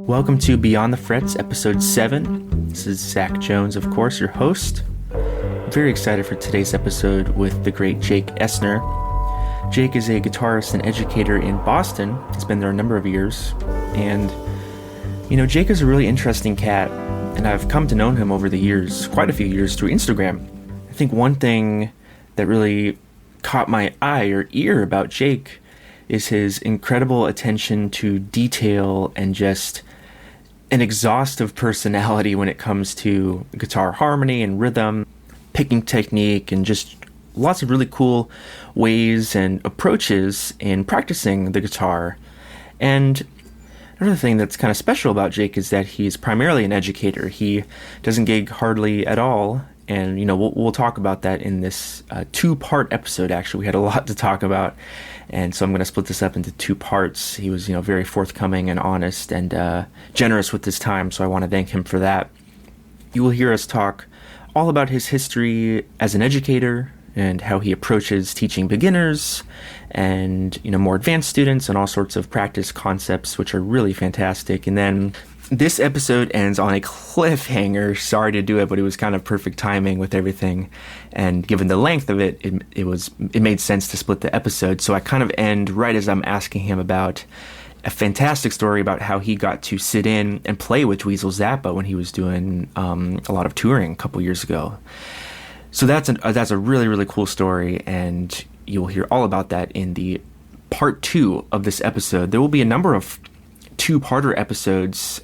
Welcome to Beyond the Frets, episode 7. This is Zach Jones, of course, your host. I'm very excited for today's episode with the great Jake Estner. Jake is a guitarist and educator in Boston. He's been there a number of years. And, Jake is a really interesting cat, and I've come to know him over the years, quite a few years, through Instagram. I think one thing that really caught my eye or ear about Jake is his incredible attention to detail and just an exhaustive personality when it comes to guitar harmony and rhythm, picking technique, and just lots of really cool ways and approaches in practicing the guitar. And another thing that's kind of special about Jake is that he's primarily an educator. He doesn't gig hardly at all. And, we'll talk about that in this two-part episode, actually. We had a lot to talk about. And so I'm going to split this up into two parts. He was, very forthcoming and honest and generous with his time. So I want to thank him for that. You will hear us talk all about his history as an educator and how he approaches teaching beginners and, more advanced students and all sorts of practice concepts, which are really fantastic. And then this episode ends on a cliffhanger. Sorry to do it, but it was kind of perfect timing with everything. And given the length of it, it made sense to split the episode. So I kind of end right as I'm asking him about a fantastic story about how he got to sit in and play with Dweezil Zappa when he was doing a lot of touring a couple years ago. So that's a really, really cool story, and you'll hear all about that in the part 2 of this episode. There will be a number of two-parter episodes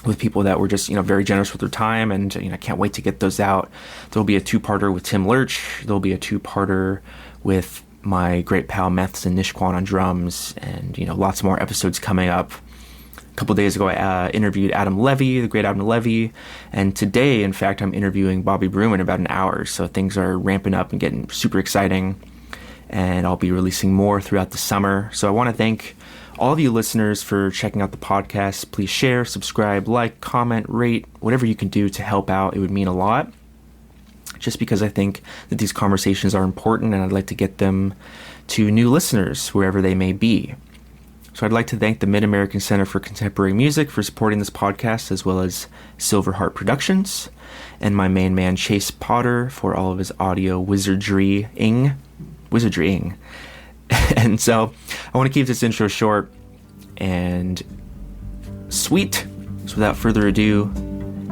with people that were just, very generous with their time, and, I can't wait to get those out. There'll be a two-parter with Tim Lurch. There'll be a two-parter with my great pal Meths and Nishquan on drums, and, lots more episodes coming up. A couple days ago, I interviewed Adam Levy, the great Adam Levy, and today, in fact, I'm interviewing Bobby Broom in about an hour, so things are ramping up and getting super exciting, and I'll be releasing more throughout the summer. So I want to thank all of you listeners for checking out the podcast. Please share, subscribe, like, comment, rate, whatever you can do to help out. It would mean a lot, just because I think that these conversations are important, and I'd like to get them to new listeners, wherever they may be. So I'd like to thank the Mid-American Center for Contemporary Music for supporting this podcast, as well as Silverheart Productions, and my main man Chase Potter for all of his audio wizardrying. And so I want to keep this intro short and sweet. So without further ado,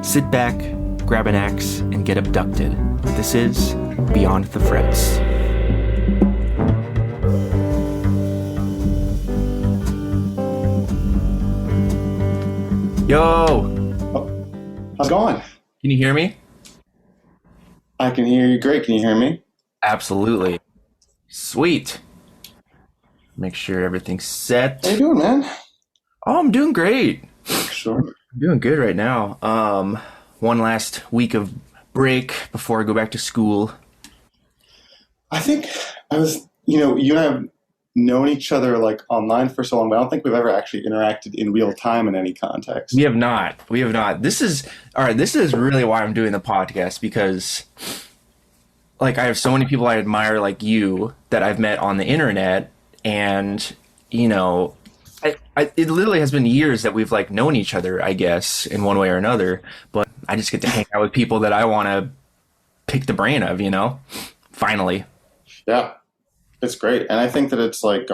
sit back, grab an axe, and get abducted. This is Beyond the Frets. Yo! Oh, how's it going? Can you hear me? I can hear you great. Can you hear me? Absolutely. Sweet. Make sure everything's set. How you doing, man? Oh, I'm doing great. Sure. I'm doing good right now. One last week of break before I go back to school. I think you and I have known each other like online for so long, but I don't think we've ever actually interacted in real time in any context. We have not. This is really why I'm doing the podcast, because I have so many people I admire like you that I've met on the internet, and it literally has been years that we've known each other, I guess, in one way or another, but I just get to hang out with people that I want to pick the brain of, finally. Yeah. It's great. And I think that it's a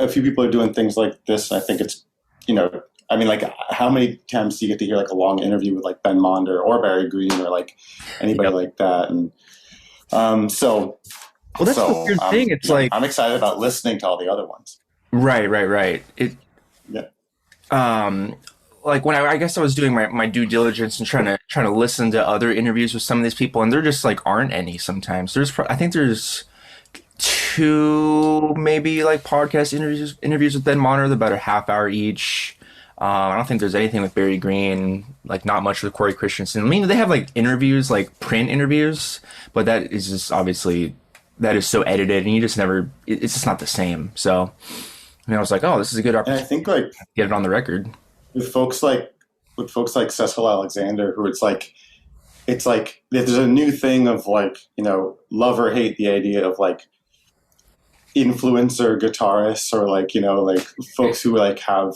few people are doing things like this. And I think it's, how many times do you get to hear a long interview with Ben Monder or Barry Green or anybody like that? And well, that's the weird thing. It's I'm excited about listening to all the other ones. Right. Yeah. When I guess I was doing my due diligence and trying to listen to other interviews with some of these people, and there just aren't any sometimes. I think there's 2 maybe podcast interviews with Ben Monder, about a half hour each. I don't think there's anything with Barry Green, not much with Corey Christensen. I mean, they have interviews, print interviews, but that is just obviously, that is so edited, and you just never, it's just not the same. So I was like, oh, this is a good opportunity. And I think get it on the record. With folks like Cecil Alexander, who it's there's a new thing of love or hate the idea of influencer guitarists or like, like folks who like have,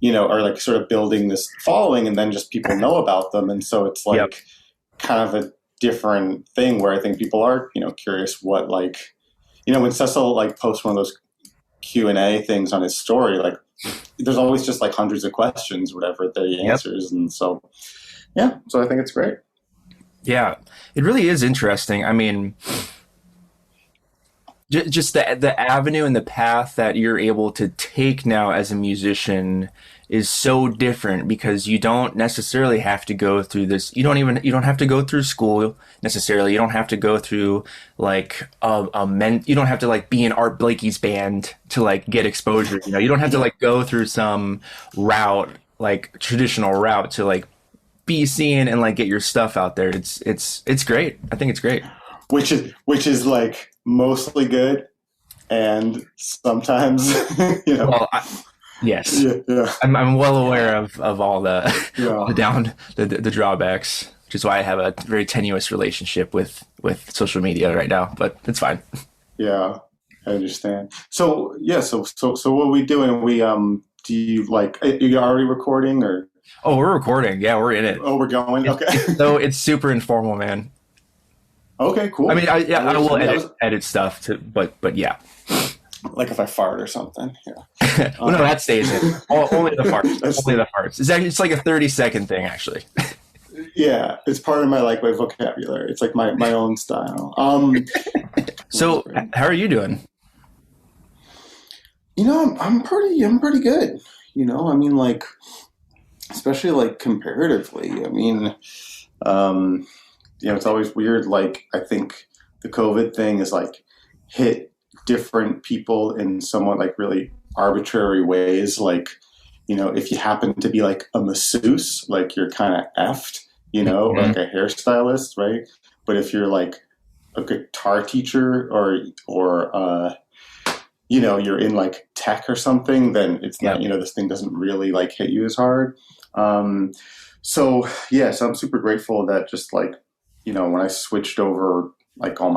are like sort of building this following and then just people know about them. And so it's Yep. like kind of a different thing where I think people are, curious what like, when Cecil like posts one of those Q&A things on his story, like there's always just like hundreds of questions, whatever the answers. And so, yeah, so I think it's great. Yeah, it really is interesting. I mean, just the avenue and the path that you're able to take now as a musician is so different because you don't necessarily have to go through this. You don't have to go through school necessarily. You don't have to go through like you don't have to like be in Art Blakey's band to like get exposure. You don't have to like go through some route, like traditional route to like be seen and like get your stuff out there. It's great. I think it's great. Which is like mostly good, and sometimes Well, yes, yeah. I'm well aware of all the all Yeah. the drawbacks, which is why I have a very tenuous relationship with social media right now. But it's fine. Yeah, I understand. So yeah, so what are we doing? We do you like? Are you already recording or? Oh, we're recording. Yeah, we're in it. Oh, we're going. Okay. So it's super informal, man. Okay, cool. I mean, I will edit stuff to, but yeah. Like if I fart or something. Yeah. Well, no, that stays in. Only the farts. That's Only the farts. It's like a 30-second thing, actually. Yeah, it's part of my like my vocabulary. It's like my own style. So, how are you doing? I'm pretty good. I mean, like, especially like comparatively. I mean, it's always weird. Like, I think the COVID thing is like hit different people in somewhat like really arbitrary ways. Like, if you happen to be like a masseuse, like you're kind of effed, or like a hairstylist, right? But if you're like a guitar teacher or you're in like tech or something, then it's not, this thing doesn't really like hit you as hard. So I'm super grateful that just like, when I switched over like all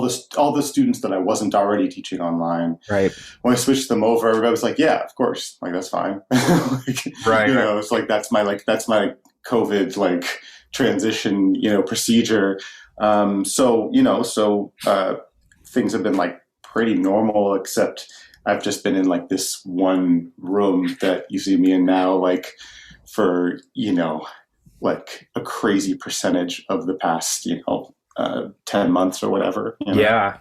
the students that I wasn't already teaching online, right? When I switched them over, everybody was like, yeah, of course, like that's fine. Like, right. It's like that's my COVID like transition, procedure. So things have been like pretty normal, except I've just been in like this one room that you see me in now, like for, like a crazy percentage of the past, 10 months or whatever. Yeah.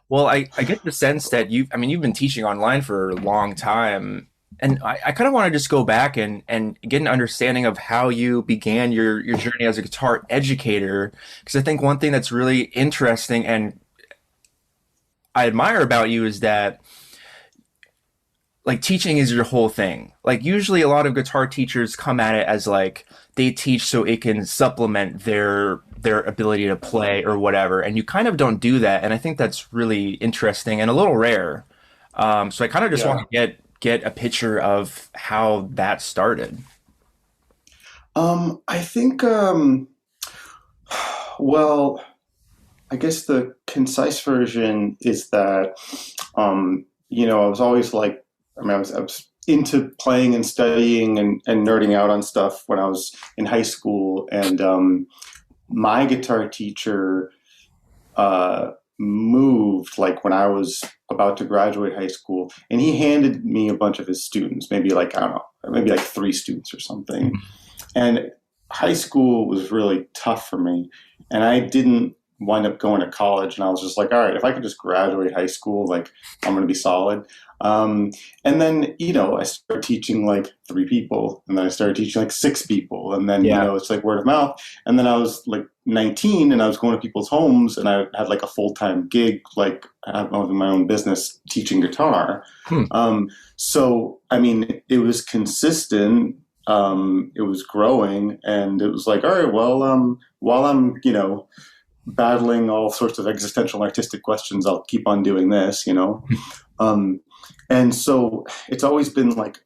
Well, I get the sense that you've been teaching online for a long time. And I kind of want to just go back and get an understanding of how you began your journey as a guitar educator. Because I think one thing that's really interesting and I admire about you is that like teaching is your whole thing. Like usually a lot of guitar teachers come at it as like they teach so it can supplement their ability to play or whatever. And you kind of don't do that. And I think that's really interesting and a little rare. So I kind of just want to get a picture of how that started. I think, well, I guess the concise version is that, I was always like, I was into playing and studying and nerding out on stuff when I was in high school. And my guitar teacher moved like when I was about to graduate high school, and he handed me a bunch of his students, maybe like, I don't know, maybe like 3 students or something. And high school was really tough for me, and I didn't wind up going to college, and I was just like, all right, if I could just graduate high school, like I'm going to be solid. And then, I started teaching like 3 people, and then I started teaching like 6 people. And then, it's like word of mouth. And then I was like 19 and I was going to people's homes, and I had like a full-time gig, like having my own business teaching guitar. So, I mean, it was consistent. It was growing, and it was like, all right, well, while I'm, battling all sorts of existential artistic questions, I'll keep on doing this, and so it's always been like,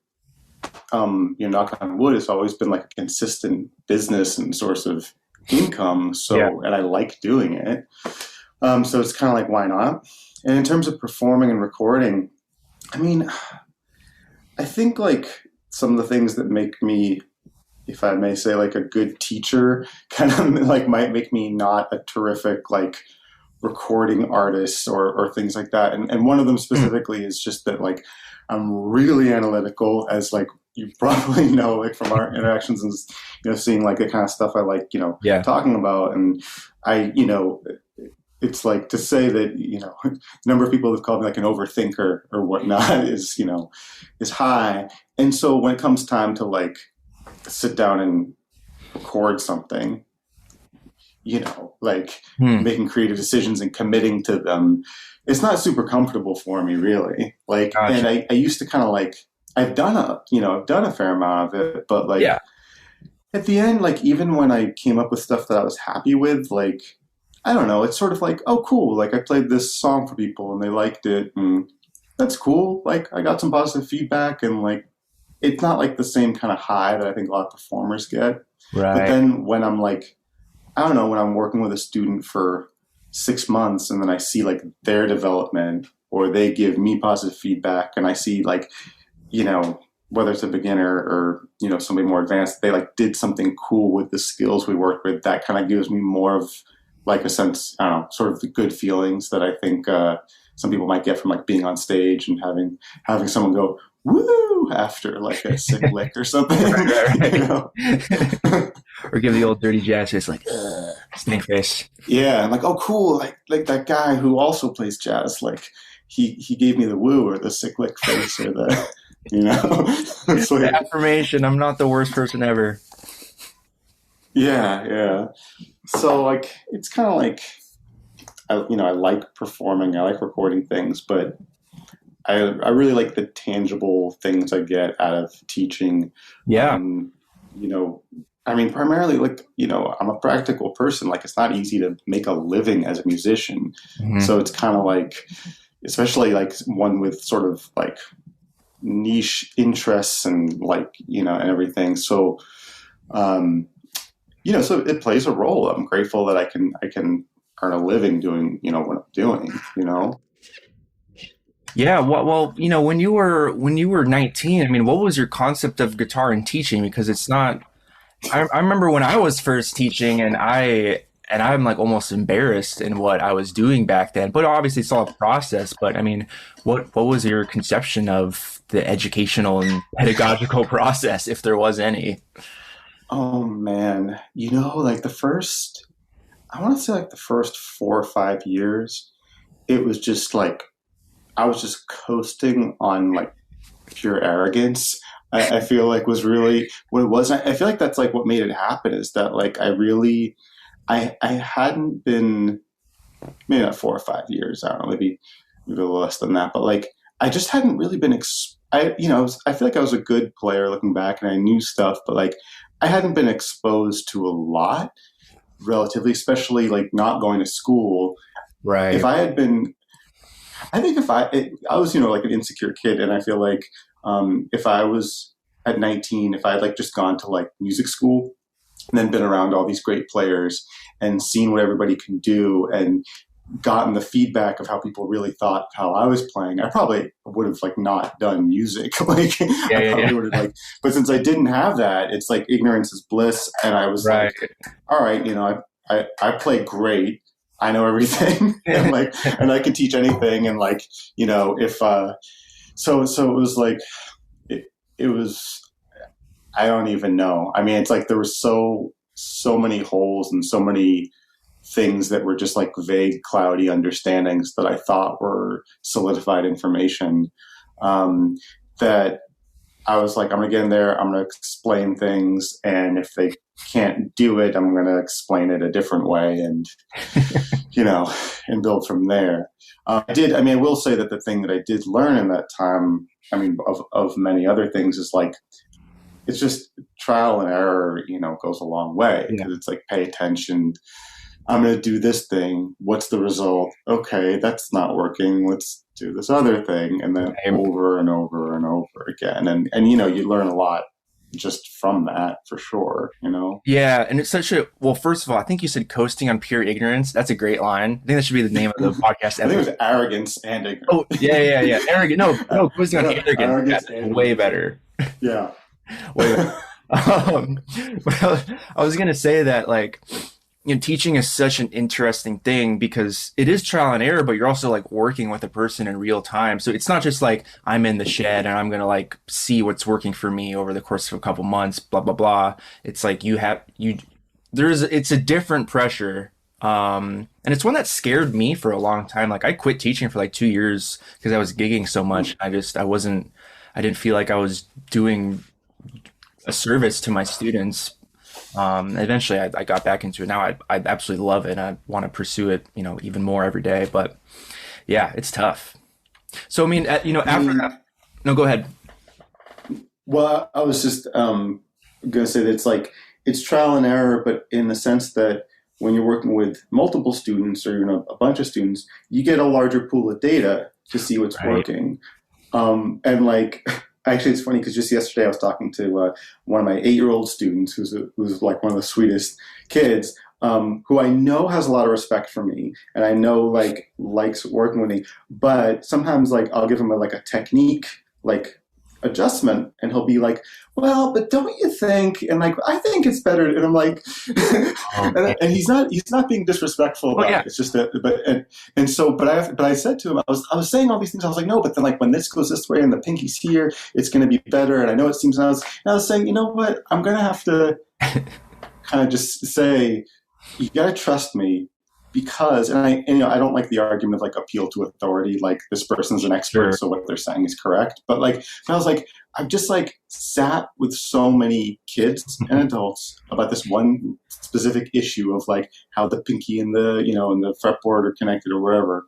knock on wood, it's always been like a consistent business and source of income. So, and I like doing it. So it's kind of like, why not? And in terms of performing and recording, I mean, I think like some of the things that make me, if I may say, like a good teacher, kind of like might make me not a terrific like recording artist or things like that. And one of them specifically is just that like I'm really analytical, as like you probably know, like from our interactions and seeing like the kind of stuff I like, Yeah. talking about. And I, it's like to say that, the number of people have called me like an overthinker or whatnot is high. And so when it comes time to like sit down and record something, like making creative decisions and committing to them, it's not super comfortable for me, really. Like, Gotcha. and I used to kind of like, I've done a fair amount of it, but like Yeah. at the end, like even when I came up with stuff that I was happy with, like, I don't know, it's sort of like, oh, cool. Like I played this song for people and they liked it and that's cool. Like I got some positive feedback and like, it's not like the same kind of high that I think a lot of performers get. Right. But then when I'm like, I don't know, when I'm working with a student for 6 months and then I see like their development or they give me positive feedback and I see like, whether it's a beginner or, somebody more advanced, they like did something cool with the skills we worked with, that kind of gives me more of like a sense, I don't know, sort of the good feelings that I think some people might get from like being on stage and having someone go, woo, after like a sick lick or something. Right. Or give the old dirty jazz face like snake face. Yeah, I'm like, oh cool, like that guy who also plays jazz, like he gave me the woo or the sick lick face or the it's like, the affirmation, I'm not the worst person ever. Yeah. So like it's kind of like I like performing, I like recording things, but I really like the tangible things I get out of teaching. Yeah. I mean, primarily, like, I'm a practical person. Like, it's not easy to make a living as a musician. Mm-hmm. So it's kind of like, especially like one with sort of like niche interests and like, and everything. So, so it plays a role. I'm grateful that I can earn a living doing, what I'm doing, Yeah, well, when you were 19, I mean, what was your concept of guitar and teaching? Because it's not. I remember when I was first teaching, and I'm like almost embarrassed in what I was doing back then. But obviously, it's all a process. But I mean, what was your conception of the educational and pedagogical process, if there was any? Oh man, like I want to say like the first 4 or 5 years, it was just like I was just coasting on like pure arrogance. I feel like was really what it was. I feel like that's like what made it happen is that like I hadn't been, maybe not 4 or 5 years. I don't know, maybe a little less than that. But like I just hadn't really been. I feel like I was a good player looking back, and I knew stuff, but like I hadn't been exposed to a lot, relatively, especially like not going to school. Right. If I had been, I think I was, like an insecure kid, and I feel like if I was at 19, if I had like just gone to like music school and then been around all these great players and seen what everybody can do and gotten the feedback of how people really thought how I was playing, I probably would have like not done music. Like I probably would have like, but since I didn't have that, it's like ignorance is bliss. And I was like, all right, I play great. I know everything and like, and I can teach anything. And like, if, so it was like, it was, I don't even know. I mean, it's like, there were so many holes and so many things that were just like vague, cloudy understandings that I thought were solidified information, that I was like, I'm going to get in there, I'm going to explain things. And if they can't do it, I'm going to explain it a different way and, and build from there. I will say that the thing that I did learn in that time, of many other things is like, it's just trial and error, goes a long way because it's like, pay attention. I'm going to do this thing. What's the result? Okay, that's not working. Let's do this other thing. And then over and over and over again. And you learn a lot just from that for sure, you know? Yeah, and it's such a well. First of all, I think you said coasting on pure ignorance. That's a great line. I think that should be the name of the podcast I think it episode. was arrogance and Oh, ignorance. yeah. Arrogant. No, no, coasting on arrogance. Arrogance That's and way better. yeah. Way better. But I was gonna say that like teaching is such an interesting thing because it is trial and error, but you're also like working with a person in real time. So it's not just like I'm in the shed and I'm gonna like see what's working for me over the course of a couple months, blah blah blah. It's like it's a different pressure. And it's one that scared me for a long time. Like I quit teaching for like 2 years because I was gigging so much. I didn't feel like I was doing a service to my students. Eventually I got back into it. Now I absolutely love it. I want to pursue it, even more every day. But yeah, it's tough. So, I mean, after that, no, go ahead. Well, I was just going to say that it's trial and error, but in the sense that when you're working with multiple students or a bunch of students, you get a larger pool of data to see what's working. And like, actually, it's funny because just yesterday I was talking to one of my 8-year-old students who's like one of the sweetest kids, who I know has a lot of respect for me and I know like likes working with me. But sometimes like I'll give him a technique like adjustment and he'll be like, well, but don't you think? And like, I think it's better. And I'm like, and he's not being disrespectful about it. It's just but I said to him, I was saying all these things. I was like, no, but then like when this goes this way and the pinky's here, it's going to be better. And I know it seems nice. And I was saying, you know what? I'm going to have to kind of just say, you got to trust me. Because, I don't like the argument of like appeal to authority, like this person's an expert, so what they're saying is correct. But like, I was like, I've just like sat with so many kids and adults about this one specific issue of like how the pinky and the, and the fretboard are connected or whatever,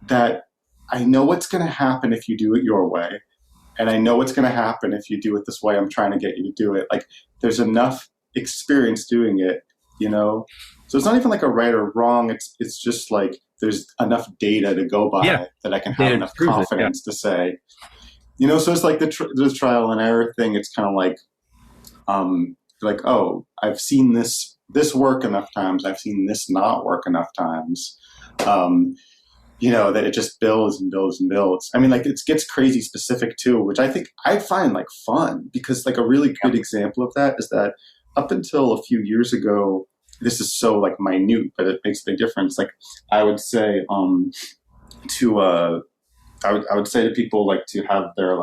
that I know what's going to happen if you do it your way. And I know what's going to happen if you do it this way I'm trying to get you to do it. Like there's enough experience doing it, So it's not even like a right or wrong. It's just like there's enough data to go by that I can have enough confidence to say, So it's like the trial and error thing. It's kind of like, oh, I've seen this work enough times. I've seen this not work enough times. That it just builds and builds and builds. I mean, like it gets crazy specific too, which I find like fun because like a really good example of that is that up until a few years ago. This is so like minute, but it makes a big difference. Like I would say I would say to people like to have their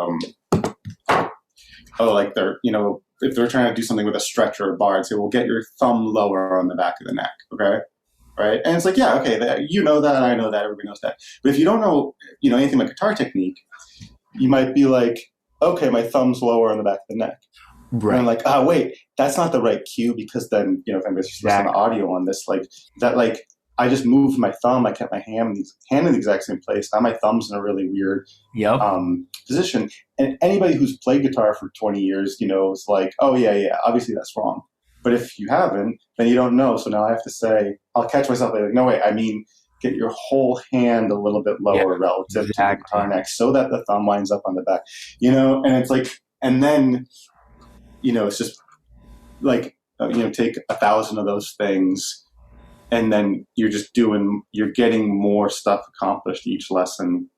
if they're trying to do something with a stretch or a bar, I'd say, well, get your thumb lower on the back of the neck, okay? Right? And it's like, yeah, okay, that, that, I know that, everybody knows that. But if you don't know, anything like guitar technique, you might be like, okay, my thumb's lower on the back of the neck. Right. And I'm like, oh, wait, that's not the right cue because then, if I'm just listening to audio on this, like that, like I just moved my thumb. I kept my hand in the exact same place. Now my thumb's in a really weird position. And anybody who's played guitar for 20 years, is like, oh, yeah, obviously that's wrong. But if you haven't, then you don't know. So now I have to say, I'll catch myself like, no, wait, I mean, get your whole hand a little bit lower relative to the guitar neck so that the thumb lines up on the back, and it's like, and then, it's just like, take 1,000 of those things and then you're getting more stuff accomplished each lesson,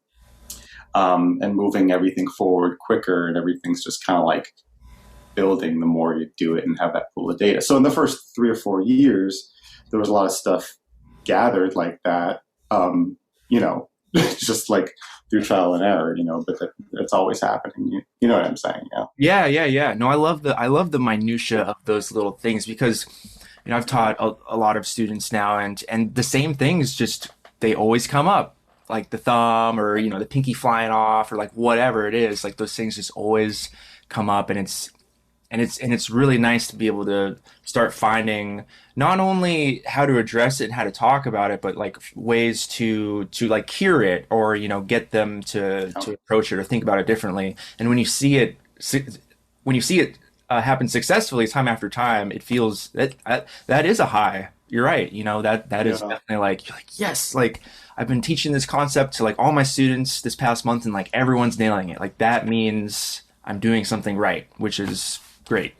and moving everything forward quicker and everything's just kind of like building the more you do it and have that pool of data. So in the first 3 or 4 years, there was a lot of stuff gathered like that, just like through trial and error, but it's always happening. You know what I'm saying? Yeah. No, I love the minutia of those little things because, I've taught a lot of students now and the same things just, they always come up like the thumb or, the pinky flying off or like whatever it is, like those things just always come up and it's really nice to be able to start finding not only how to address it and how to talk about it, but like ways to like cure it or, get them to approach it or think about it differently. And when you see it happen successfully time after time, it feels that is a high. You're right. That is definitely like, you're like, yes, like I've been teaching this concept to like all my students this past month and like everyone's nailing it. Like that means I'm doing something right, which is great.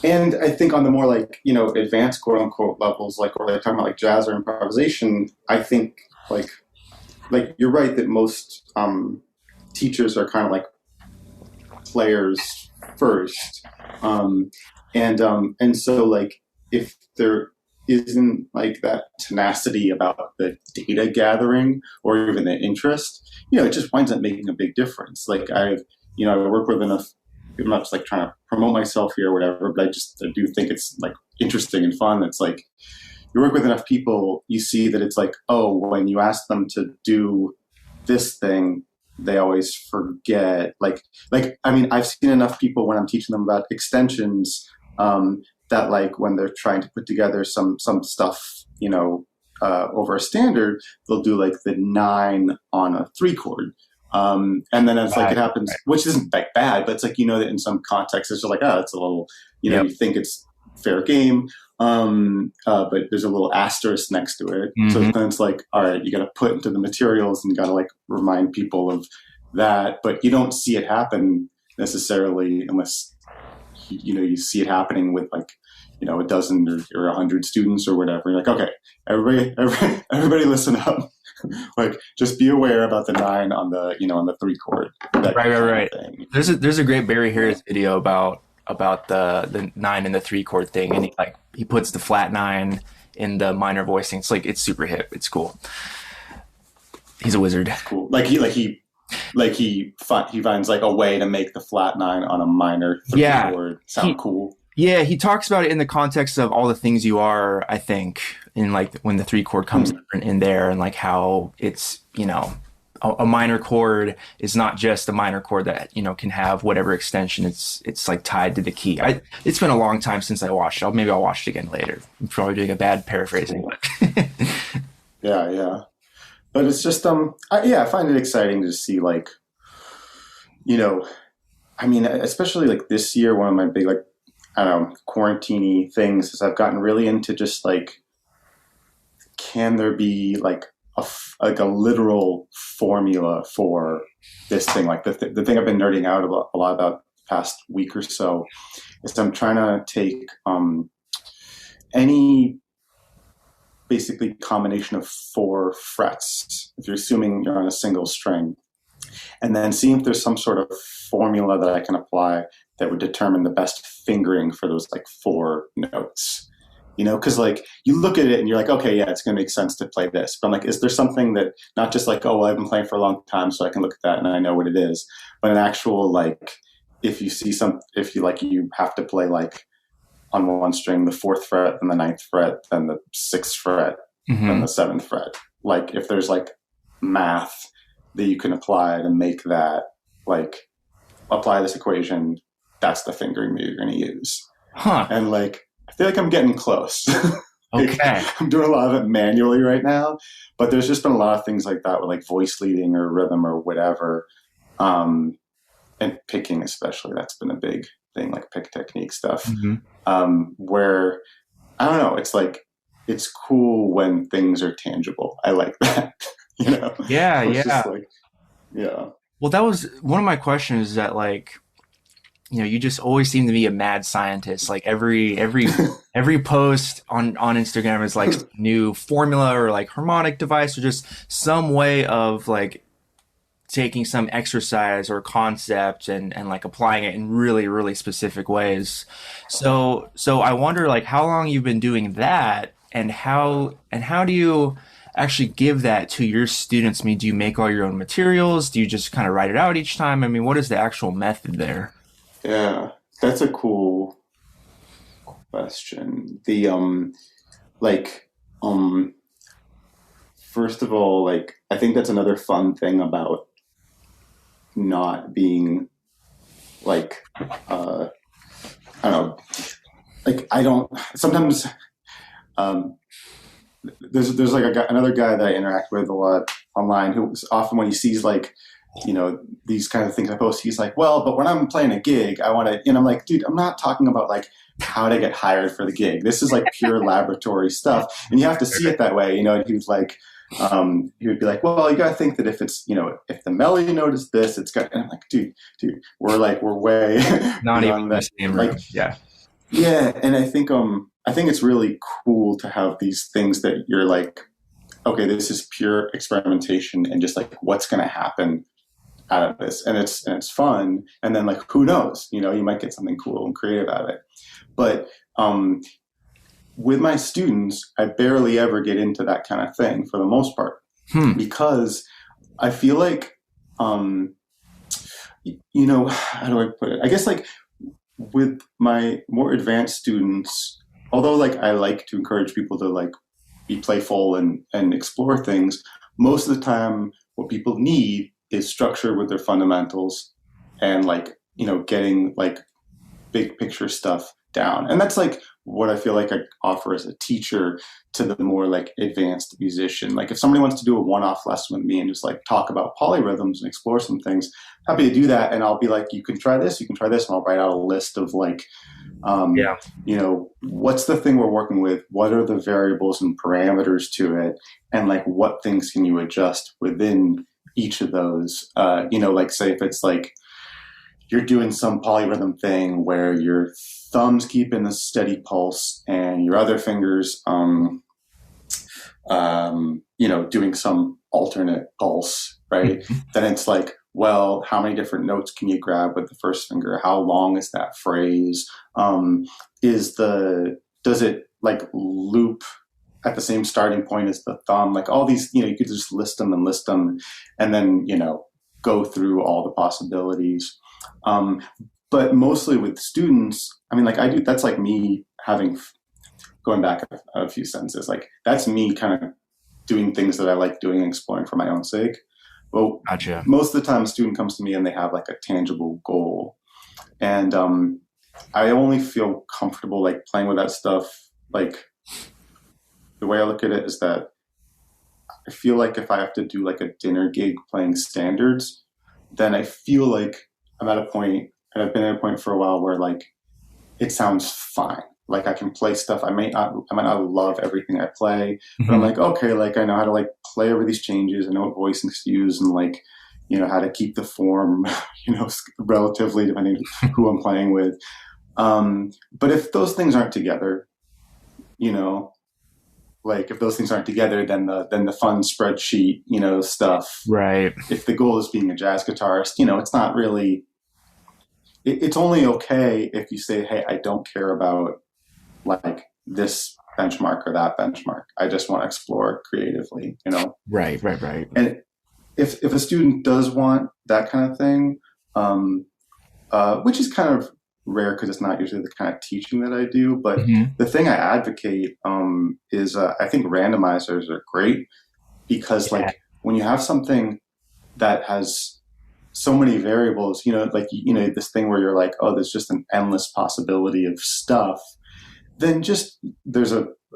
And I think on the more like, advanced quote unquote levels, like, or like talking about like jazz or improvisation, I think like, you're right that most teachers are kind of like players first. Um, and so like if there isn't like that tenacity about the data gathering or even the interest, it just winds up making a big difference. Like I work with enough. I'm not just like trying to promote myself here or whatever, but I do think it's like interesting and fun. It's like you work with enough people, you see that it's like, oh, when you ask them to do this thing, they always forget. I mean, I've seen enough people when I'm teaching them about extensions, that like when they're trying to put together some stuff, over a standard, they'll do like the 9 on a 3 chord. And then it's like it happens, which isn't like bad, but it's like, that in some contexts it's just like, oh, it's a little, Yep. you think it's fair game. But there's a little asterisk next to it. Mm-hmm. So then it's like, all right, you got to put into the materials and you got to like remind people of that, but you don't see it happen necessarily unless, you see it happening with like, a dozen or 100 students or whatever. You're like, okay, everybody listen up. Like, just be aware about the 9 on the, on the 3 chord. Right. There's a great Barry Harris video about the 9 and the 3 chord thing, and he puts the flat 9 in the minor voicing. It's super hip. It's cool. He's a wizard. That's cool. He finds like a way to make the flat 9 on a minor 3 chord sound cool. Yeah, he talks about it in the context of all the things you are, I think, in like when the 3 chord comes in there, and like how it's, a minor chord is not just a minor chord that, can have whatever extension it's like tied to the key. It's been a long time since I watched it. Maybe I'll watch it again later. I'm probably doing a bad paraphrasing. Yeah. But it's just, I find it exciting to see like, I mean, especially like this year, one of my big, like, I don't know, quarantine-y things is I've gotten really into just like, can there be like a literal formula for this thing? Like the thing I've been nerding out a lot about the past week or so is I'm trying to take any basically combination of 4 frets, if you're assuming you're on a single string, and then see if there's some sort of formula that I can apply that would determine the best fingering for those like 4 notes. Because like you look at it and you're like, okay, yeah, it's going to make sense to play this. But I'm like, is there something that not just like, oh, well, I've been playing for a long time, so I can look at that and I know what it is, but an actual like, if you have to play like on one string the 4th fret, then the 9th fret, then the 6th fret, then the 7th fret. Like if there's like math that you can apply to make that, like apply this equation, that's the fingering that you're going to use. And like, I feel like I'm getting close. Okay. I'm doing a lot of it manually right now, but there's just been a lot of things like that with like voice leading or rhythm or whatever. And picking especially, that's been a big thing, like pick technique stuff. Where, I don't know, it's like, it's cool when things are tangible. I like that. Yeah. Yeah. Well, that was one of my questions, is that like, you just always seem to be a mad scientist. Like every post on Instagram is like new formula or like harmonic device or just some way of like taking some exercise or concept and like applying it in really, really specific ways. So I wonder like how long you've been doing that, and how do you actually give that to your students? I mean, do you make all your own materials? Do you just kind of write it out each time? I mean, what is the actual method there? Yeah, that's a cool question. First of all, like, I think that's another fun thing about not being like, I don't know, like, I don't, sometimes, there's like another guy that I interact with a lot online who often when he sees like these kind of things I post. He's like, well, but when I'm playing a gig, I want to, and I'm like, dude, I'm not talking about like how to get hired for the gig. This is like pure laboratory stuff. And you have to see it that way, and he was like, he would be like, well, you got to think that if it's, if the melody note is this, it's got, and I'm like, dude, we're way not even in the same room. Like, yeah. And I think it's really cool to have these things that you're like, okay, this is pure experimentation and just like what's going to happen out of this. And it's fun. And then like, who knows, you might get something cool and creative out of it. But, with my students, I barely ever get into that kind of thing for the most part, because I feel like, how do I put it? I guess like with my more advanced students, although like I like to encourage people to like be playful and explore things, most of the time what people need is structure with their fundamentals and like, getting like big picture stuff down. And that's like what I feel like I offer as a teacher to the more like advanced musician. Like if somebody wants to do a one-off lesson with me and just like talk about polyrhythms and explore some things, happy to do that. And I'll be like, you can try this, and I'll write out a list of like, what's the thing we're working with? What are the variables and parameters to it? And like, what things can you adjust within each of those? Like say if it's like, you're doing some polyrhythm thing where your thumbs keep in a steady pulse and your other fingers, doing some alternate pulse, right? Mm-hmm. Then it's like, well, how many different notes can you grab with the first finger? How long is that phrase? Does it like loop at the same starting point as the thumb? Like all these, you could just list them and then, go through all the possibilities. But mostly with students, I mean, like I do, that's like me going back a few sentences, like that's me kind of doing things that I like doing and exploring for my own sake. Well, gotcha. Most of the time a student comes to me and they have like a tangible goal. And, I only feel comfortable like playing with that stuff. Like the way I look at it is that I feel like if I have to do like a dinner gig playing standards, then I feel like I'm at a point, and I've been at a point for a while where like it sounds fine. Like I can play stuff. I might not love everything I play, but I'm like, okay, like I know how to like play over these changes. I know what voicings to use and like, how to keep the form, relatively depending on who I'm playing with. But if those things aren't together, like if those things aren't together, then the fun spreadsheet, stuff. Right. If the goal is being a jazz guitarist, it's not really. It's only okay if you say, hey, I don't care about like this benchmark or that benchmark. I just want to explore creatively, Right. And if a student does want that kind of thing, which is kind of rare because it's not usually the kind of teaching that I do, but the thing I advocate is I think randomizers are great because like when you have something that has so many variables, this thing where you're like, oh, there's just an endless possibility of stuff, then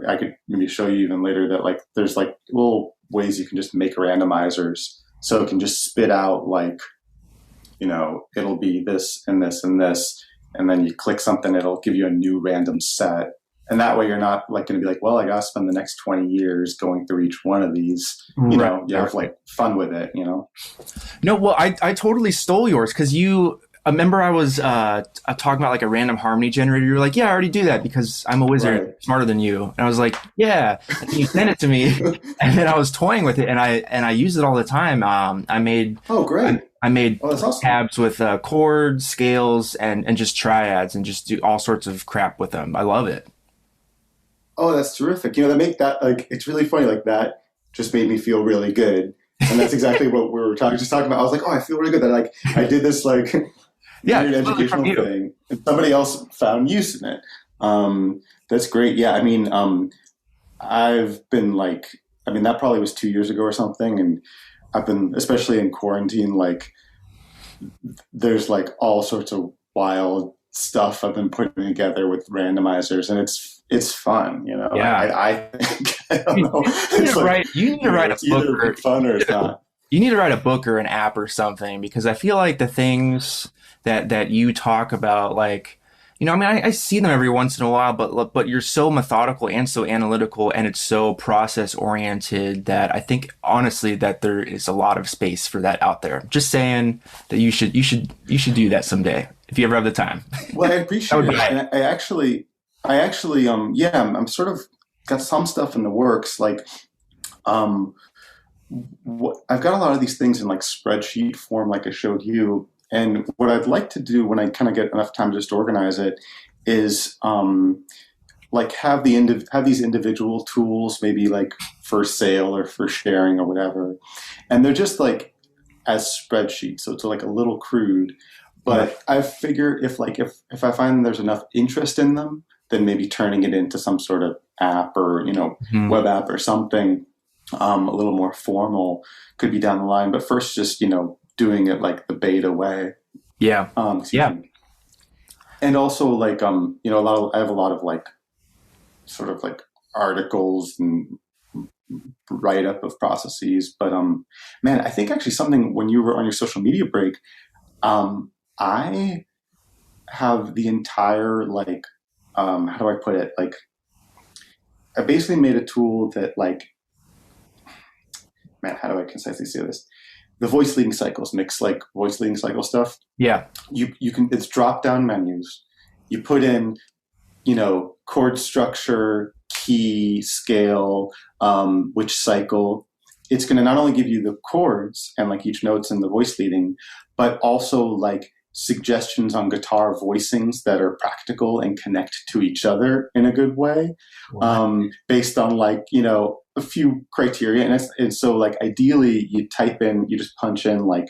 I could maybe show you even later that like there's like little ways you can just make randomizers so it can just spit out like, it'll be this and this and this, and then you click something, it'll give you a new random set. And that way you're not like going to be like, well, I got to spend the next 20 years going through each one of these, you have like fun with it, No, well, I totally stole yours because I remember I was talking about like a random harmony generator. You were like, yeah, I already do that because I'm a wizard, smarter than you. And I was like, yeah. And you sent it to me, and then I was toying with it, and I use it all the time. I made great. I made awesome. tabs with chords, scales, and just triads, and just do all sorts of crap with them. I love it. Oh, that's terrific. That make that like it's really funny. Like that just made me feel really good, and that's exactly what we were talking about. I was like, oh, I feel really good that like I did this like weird educational thing, and somebody else found use in it. That's great. Yeah, I mean, I've been like, that probably was 2 years ago or something, and I've been, especially in quarantine, like there's like all sorts of wild stuff I've been putting together with randomizers, and it's fun, Yeah. I think I don't know. You need to write a book. Either fun or it's not. You need to write a book or an app or something because I feel like the things that you talk about, like, I mean, I see them every once in a while, but you're so methodical and so analytical, and it's so process oriented that I think honestly that there is a lot of space for that out there. Just saying that you should do that someday if you ever have the time. Well, I I appreciate would it. buy it. And I actually, yeah, I'm sort of got some stuff in the works. Like, um, I've got a lot of these things in like spreadsheet form, like I showed you. And what I'd like to do when I kind of get enough time to just organize it is like have these individual tools, maybe like for sale or for sharing or whatever. And they're just like as spreadsheets, so it's like a little crude. Yeah. But I figure if I find there's enough interest in them, then maybe turning it into some sort of app or Mhm. web app or something a little more formal could be down the line. But first, just doing it like the beta way. Yeah. Excuse Yeah. me. And also like I have a lot of like sort of like articles and write up of processes. But man, I think actually something when you were on your social media break, I have the entire like how do I put it? Like I basically made a tool that like man, how do I concisely say this? The voice leading cycles mix like voice leading cycle stuff. Yeah. You can it's drop down menus. You put in chord structure, key, scale, which cycle. It's going to not only give you the chords and like each note's in the voice leading, but also like suggestions on guitar voicings that are practical and connect to each other in a good way, What? based on like a few criteria. And so like ideally you just punch in like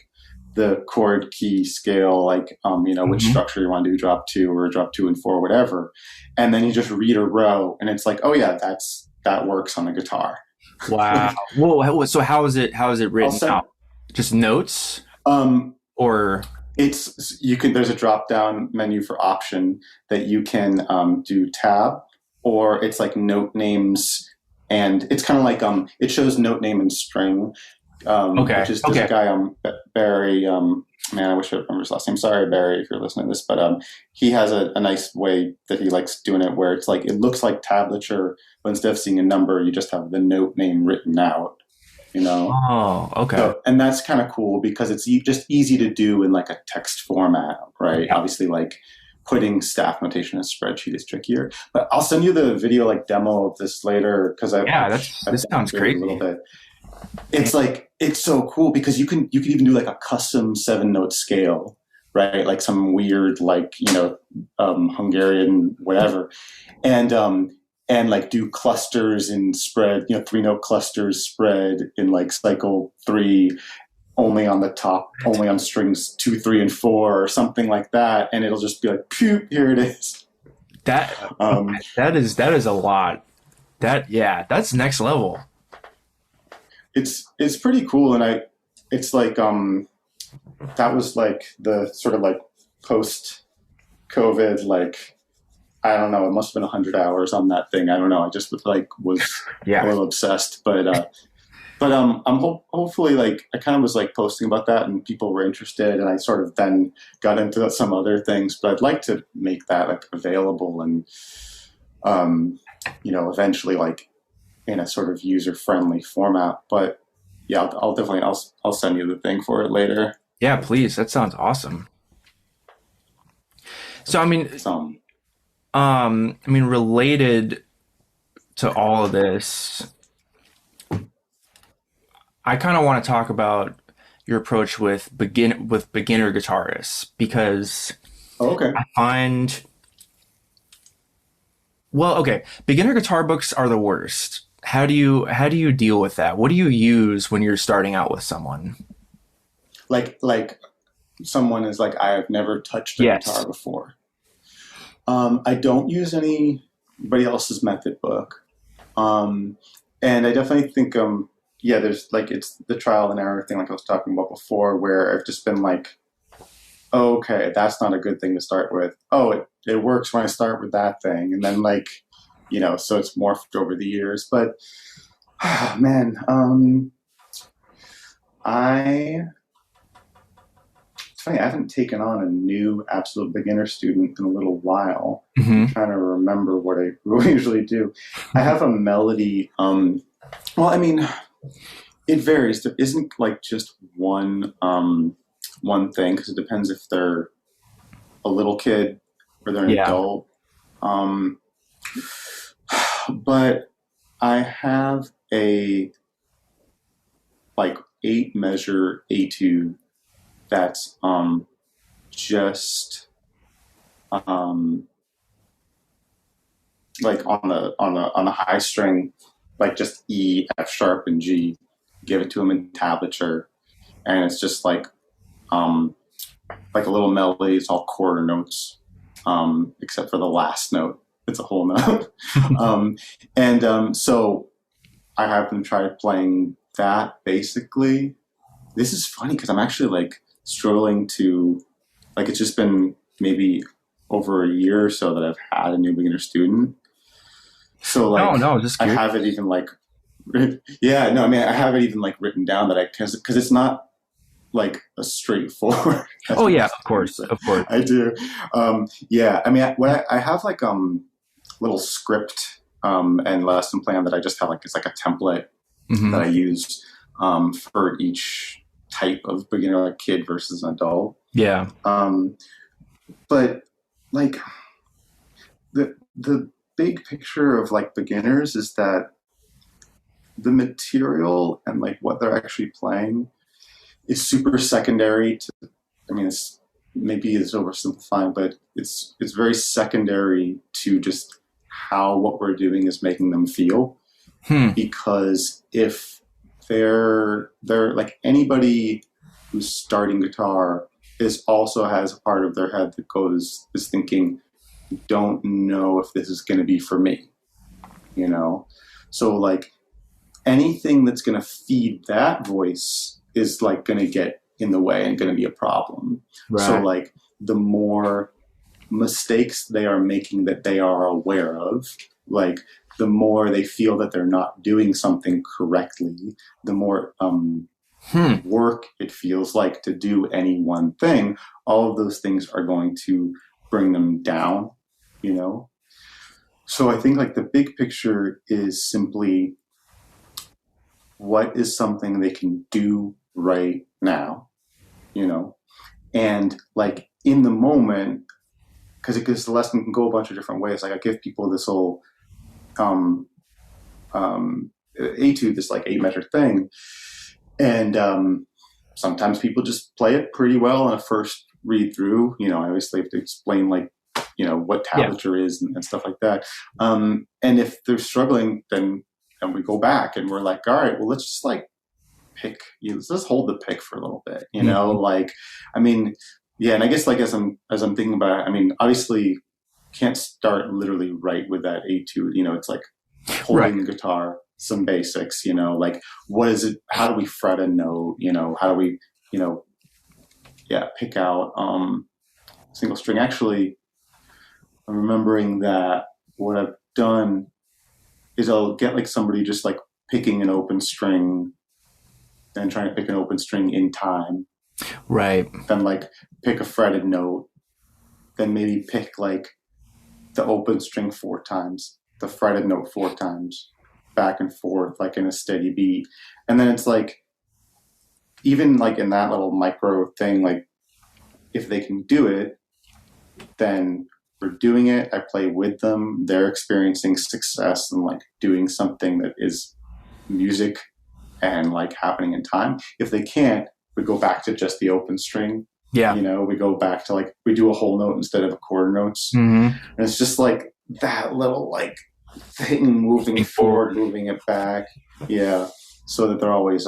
the chord, key, scale, like which Mhm. structure you want to do, drop two or drop 2 and 4, whatever, and then you just read a row, and it's like, oh yeah, that works on the guitar. Wow. Whoa. So how is it I'll written send. out? Just notes Um, or it's you can. There's a drop down menu for option that you can do tab, or it's like note names, and it's kind of like it shows note name and string, which okay. is there's a Okay. guy Barry. Man, I wish I remember his last name. Sorry, Barry, if you're listening to this, but he has a nice way that he likes doing it, where it's like it looks like tablature, but instead of seeing a number, you just have the note name written out. You know, Oh, okay. so and that's kind of cool because it's just easy to do in like a text format, right? Yeah. Obviously, like putting staff notation in a spreadsheet is trickier. But I'll send you the video like demo of this later because Yeah, I've this sounds demonstrated a little crazy. bit. It's like it's so cool because you can even do like a custom 7 note scale, right? Like some weird like Hungarian whatever, and like do clusters and spread 3 note clusters spread in like cycle 3 only on the top, only on strings 2, 3, and 4 or something like that, and it'll just be like, pew, here it is. That Um, okay, that is a lot. That's next level. it's pretty cool, and it's like that was like the sort of like post COVID, like I don't know, it must have been 100 hours on that thing. I don't know. I just was a Yeah. little obsessed, but hopefully like I kind of was like posting about that and people were interested, and I sort of then got into some other things. But I'd like to make that like available and eventually like in a sort of user friendly format. But yeah, I'll definitely I'll send you the thing for it later. Yeah, please. That sounds awesome. So Some I mean related to all of this, I kind of want to talk about your approach with beginner guitarists because oh, okay. I find well, okay, beginner guitar books are the worst. How do you deal with that? What do you use when you're starting out with someone? Like someone is like, I've never touched a Yes. guitar before. I don't use anybody else's method book. Um, and I definitely think, yeah, there's like, it's the trial and error thing, like I was talking about before, where I've just been like, oh, okay, that's not a good thing to start with. Oh, it works when I start with that thing. And then like, so it's morphed over the years. But man, I it's funny, I haven't taken on a new absolute beginner student in a little while. I'm Hmm. trying to remember what I usually do. I have a melody. Well, I mean, it varies. There isn't like just one thing because it depends if they're a little kid or they're an Yeah. adult. Um, but I have a like 8 measure etude that's just um like on the high string, like just E, F sharp, and G. Give it to them in tablature, and it's just um like a little melody. It's all quarter notes, except for the last note. It's a whole note. um, and so I have them try playing that basically. This is funny because I'm actually like struggling to like it's just been maybe over a year or so that I've had a new beginner student. So No, like no, just I curious. have it even like yeah, no, I mean I have it even like written down that I because it's not like a straightforward. Oh yeah, of course, of course. I do. Yeah, I mean I have like little script and lesson plan that I just have like it's like a template that Hmm. I use for each type of beginner, like kid versus an adult. Yeah. Um, but like the big picture of like beginners is that the material and like what they're actually playing is super secondary to. I mean, it's maybe it's oversimplifying, but it's very secondary to just how what we're doing is making them feel. Hmm. Because if they're like anybody who's starting guitar is also has a part of their head that goes is thinking, don't know if this is going to be for me, you know. So like anything that's going to feed that voice is like going to get in the way and going to be a problem. So Right. like the more mistakes they are making that they are aware of, like the more they feel that they're not doing something correctly, the more Hmm. work it feels like to do any one thing. All of those things are going to bring them down, you know. So I think like the big picture is simply what is something they can do right now, you know, and like in the moment, because the lesson can go a bunch of different ways. Like I give people this whole um, etude, this like 8 measure thing, and sometimes people just play it pretty well on a first read through. You know, I always have to explain like what Yeah. tablature is and stuff like that. And if they're struggling, then we go back and we're like, all right, well, let's just like pick. Let's just hold the pick for a little bit. Mhm. Like I mean, yeah. And I guess like as I'm thinking about it, I mean, obviously can't start literally right with that etude. It's like Right. holding the guitar, some basics, like what is it? How do we fret a note? How do we, you know, yeah, pick out single string. Actually, I'm remembering that what I've done is I'll get like somebody just like picking an open string and trying to pick an open string in time, Right. then like pick a fretted note, then maybe pick like the open string 4 times, the fretted note 4 times, back and forth, like in a steady beat. And then it's like, even like in that little micro thing, like if they can do it, then we're doing it. I play with them. They're experiencing success and like doing something that is music and like happening in time. If they can't, we go back to just the open string. Yeah. We go back to like we do a whole note instead of a quarter notes. Hmm. And it's just like that little like thing moving forward, moving it back. Yeah. So that they're always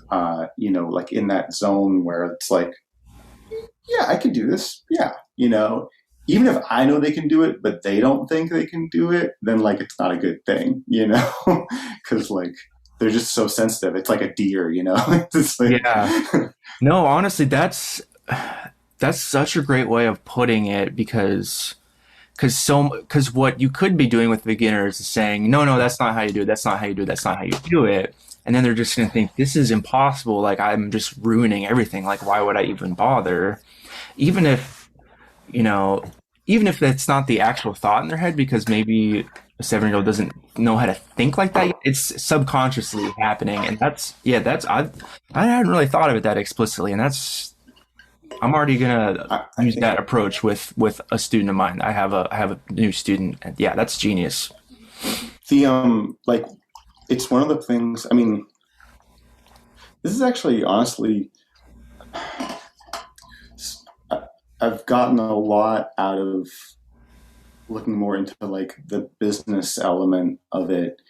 like in that zone where it's like, yeah, I can do this. Yeah. Even if I know they can do it, but they don't think they can do it, then like it's not a good thing, because like they're just so sensitive. It's like a deer. It's like Yeah. No, honestly, that's such a great way of putting it because what you could be doing with beginners is saying, no, no, that's not how you do it. That's not how you do it. That's not how you do it. and then they're just going to think this is impossible. Like I'm just ruining everything. Like why would I even bother? Even if, you know, even if that's not the actual thought in their head, because maybe a 7-year old doesn't know how to think like that yet, it's subconsciously happening. And that's, yeah, I hadn't really thought of it that explicitly. And I'm already gonna I use think that approach with a student of mine. I have a new student, and yeah, that's genius. the like it's one of the things. I mean, this is actually honestly, I- I've gotten a lot out of looking more into like the business element of it,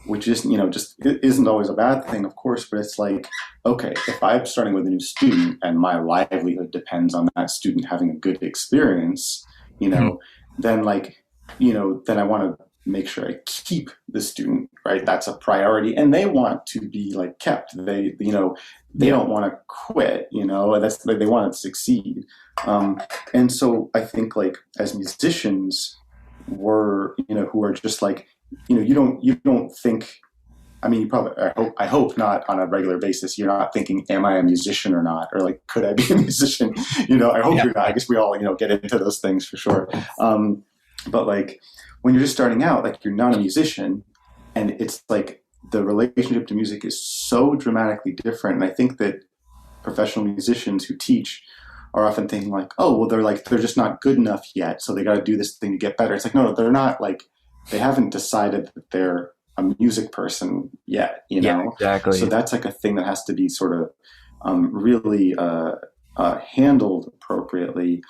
which is, just it isn't always a bad thing, of course, but it's like, okay, if I'm starting with a new student and my livelihood depends on that student having a good experience, you Mhm. know, then like, then I want to make sure I keep the student, right? That's a priority. And they want to be like kept. They Yeah, don't want to quit, that's they want to succeed. Um, and so I think like as musicians, who are just like, you don't think, I mean, you probably, I hope not on a regular basis. You're not thinking, am I a musician or not? Or like, could I be a musician? I hope yeah, you're not. I guess we all, get into those things for sure. Um, but like when you're just starting out, like you're not a musician, and it's like the relationship to music is so dramatically different. And I think that professional musicians who teach are often thinking like, oh, well, they're just not good enough yet, so they got to do this thing to get better. It's like, no, they're not. Like they haven't decided that they're a music person yet, yeah, so exactly. that's like a thing that has to be sort of really handled appropriately.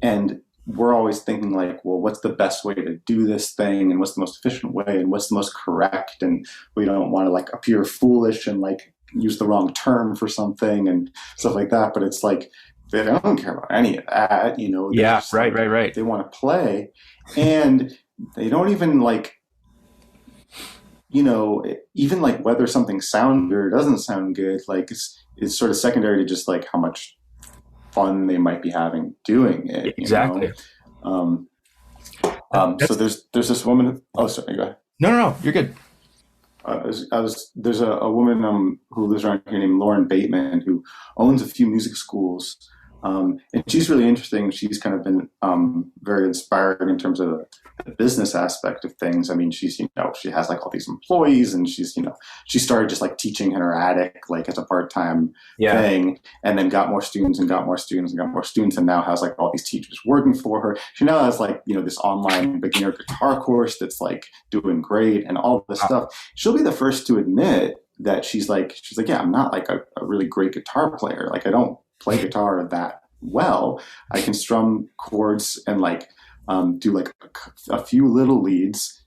And we're always thinking like, well, what's the best way to do this thing, and what's the most efficient way, and what's the most correct, and we don't want to like appear foolish and like use the wrong term for something and stuff like that. But it's like they don't care about any of that, they're Yeah, just right, like right, right. they want to play. And they don't even like, even like whether something sounds good or doesn't sound good, like it's sort of secondary to just like how much fun they might be having doing Yeah, it. exactly. Um, so That's there's this woman. Oh, sorry, go ahead. no, no, no. You're good. There's a woman who lives around here named Lauren Bateman, who owns a few music schools, and she's really interesting. She's kind of been very inspiring in terms of the business aspect of things. I mean, she has like all these employees, and she started just like teaching in her attic, like as a part time Yeah, thing, and then got more students and got more students and got more students, and now has like all these teachers working for her. She now has like this online beginner guitar course that's like doing great and all this stuff. She'll be the first to admit that she's like, yeah, I'm not like a really great guitar player. Like I don't play guitar that well. I can strum chords and like do like a few little leads,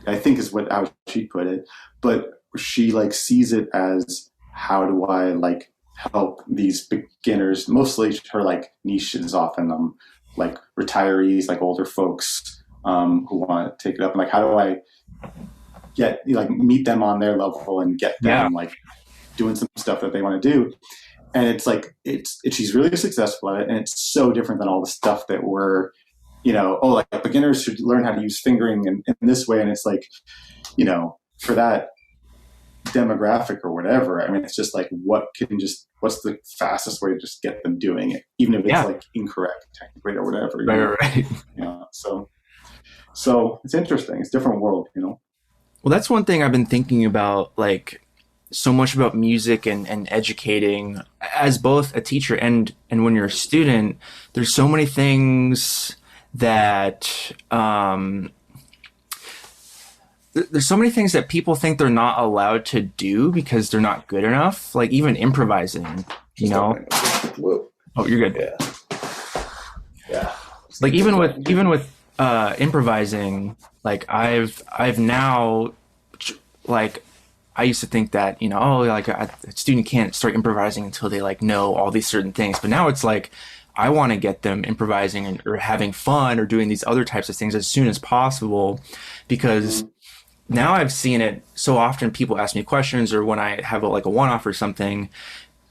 I think is how she put it. But she like sees it as, how do I like help these beginners? Mostly her like niche is often like retirees, like older folks who want to take it up. And like, how do I get like meet them on their level and get yeah, them like doing some stuff that they want to do? And it's like she's really successful at it, and it's so different than all the stuff that we're, like beginners should learn how to use fingering in this way. And it's like, for that demographic or whatever, I mean, it's just like, what's the fastest way to just get them doing it, even if it's yeah. like incorrect technically or whatever, Right, right, right. so it's interesting. It's a different world. Well, that's one thing I've been thinking about, like so much about music and educating as both a teacher and when you're a student. There's so many things that there's so many things that people think they're not allowed to do because they're not good enough. Like even improvising, you Just know. opening up. Whoa. Oh, you're good. Yeah. Yeah. Like even with improvising, like I've now like I used to think that, oh, like a student can't start improvising until they like know all these certain things. But now it's like I want to get them improvising or having fun or doing these other types of things as soon as possible, because Mm-hmm. now I've seen it so often. People ask me questions, or when I have like a one-off or something,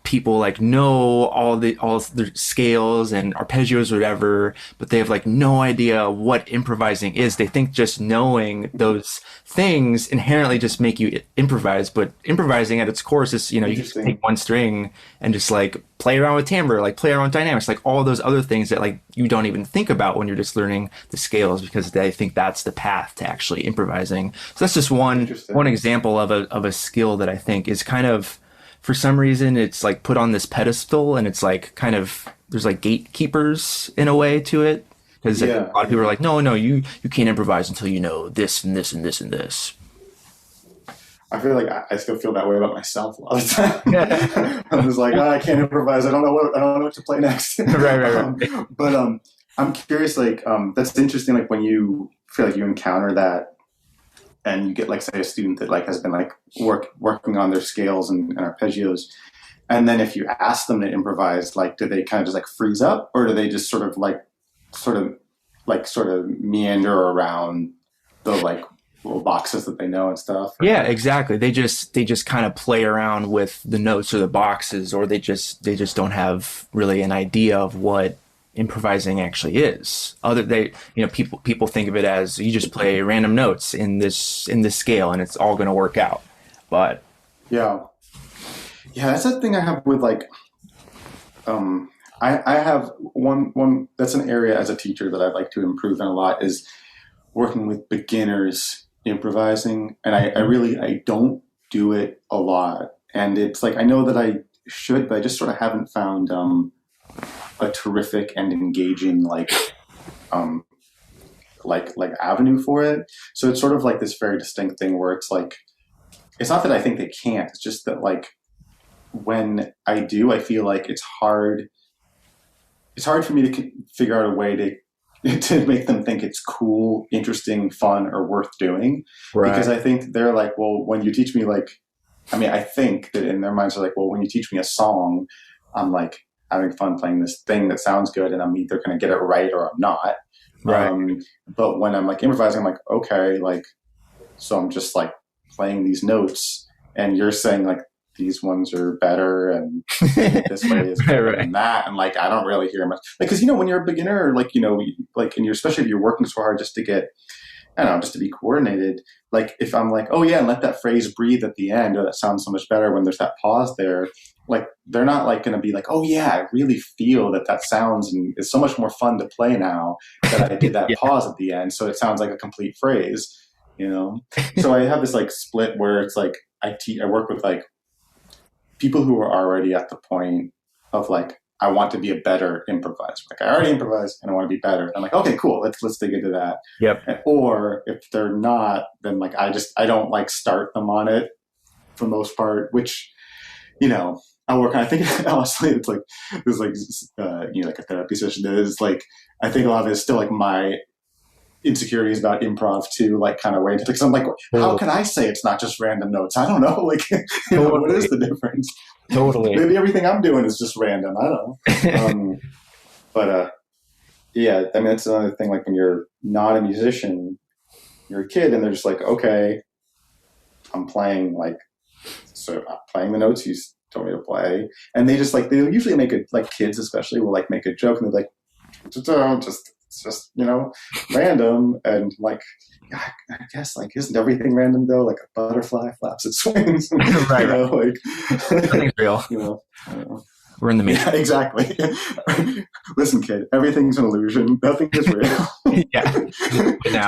people like know all the scales and arpeggios or whatever, but they have like no idea what improvising is. They think just knowing those things inherently just make you improvise, but improvising at its core is just, you know, you just take one string and just like play around with timbre, like play around with dynamics, like all those other things that like you don't even think about when you're just learning the scales, because they think that's the path to actually improvising. So that's just one example of a skill that I think is kind of, for some reason, it's like put on this pedestal, and it's like kind of, there's like gatekeepers in a way to it, because a lot of people are like, no, you can't improvise until you know this and this and this and this. I feel like I still feel that way about myself a lot of the time. I'm just like, I can't improvise. I don't know what to play next. Right. But I'm curious, like, that's interesting. Like when you feel like you encounter that, and you get like, say, a student that like has been like working on their scales and arpeggios, and then if you ask them to improvise, like, do they kind of just like freeze up, or do they just sort of meander around the like little boxes that they know and stuff? Yeah, exactly. They just kind of play around with the notes or the boxes, or they just don't have really an idea of what improvising actually is. People think of it as you just play random notes in this scale and it's all going to work out. But yeah, that's the thing I have with like, I have one that's an area as a teacher that I'd like to improve in a lot, is working with beginners improvising. And I don't do it a lot. And it's like, I know that I should, but I just sort of haven't found a terrific and engaging like avenue for it. So it's sort of like this very distinct thing where it's like, it's not that I think they can't, it's just that like when I do, I feel like it's hard for me to figure out a way to make them think it's cool, interesting, fun, or worth doing. Right. Because I think they're like, well, when you teach me I think that in their minds are like, well, when you teach me a song, I'm like having fun playing this thing that sounds good, and I'm either going to get it right or I'm not. Right. But when I'm like improvising, I'm like, okay, like, so I'm just like playing these notes, and you're saying like these ones are better, and this way is better than that, and like I don't really hear much. Like, because when you're a beginner, like and you're, especially if you're working so hard just to get, I don't know, just to be coordinated. Like if I'm like, oh yeah, and let that phrase breathe at the end, or that sounds so much better when there's that pause there. Like they're not like going to be like, oh yeah, I really feel that sounds, and it's so much more fun to play now that I did that pause at the end, so it sounds like a complete phrase, So I have this like split where it's like I work with like people who are already at the point of like, I want to be a better improviser. Like I already improvise and I want to be better. I'm like, okay, cool. Let's dig into that. Yep. Or if they're not, then like I don't like start them on it for the most part, which, I'll work on. I think honestly, it's like there's like like a therapy session. Is like I think a lot of it is still like my insecurities about improv too, like kind of way into, because I'm like, how can I say it's not just random notes? I don't know. Like, what is the difference? Totally. Maybe everything I'm doing is just random. I don't know. But yeah, I mean, that's another thing. Like when you're not a musician, you're a kid, and they're just like, okay, I'm playing playing the notes you told me to play, and they just like, they'll usually make it, like kids especially will like make a joke, and they're like, it's just random, and like, yeah, I guess like, isn't everything random though? Like a butterfly flaps its wings, right? Like nothing's real. I don't know. We're in the matrix. Yeah, exactly. Listen, kid, everything's an illusion. Nothing is real. Yeah.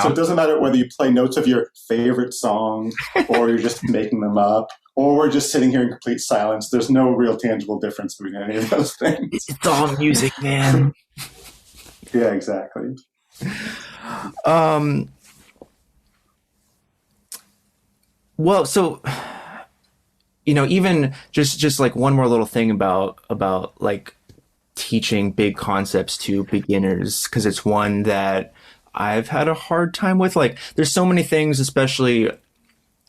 So it doesn't matter whether you play notes of your favorite song, or you're just making them up, or we're just sitting here in complete silence. There's no real tangible difference between any of those things. It's all music, man. Yeah, exactly. Well, so even just like one more little thing about like teaching big concepts to beginners, because it's one that I've had a hard time with. Like, there's so many things, especially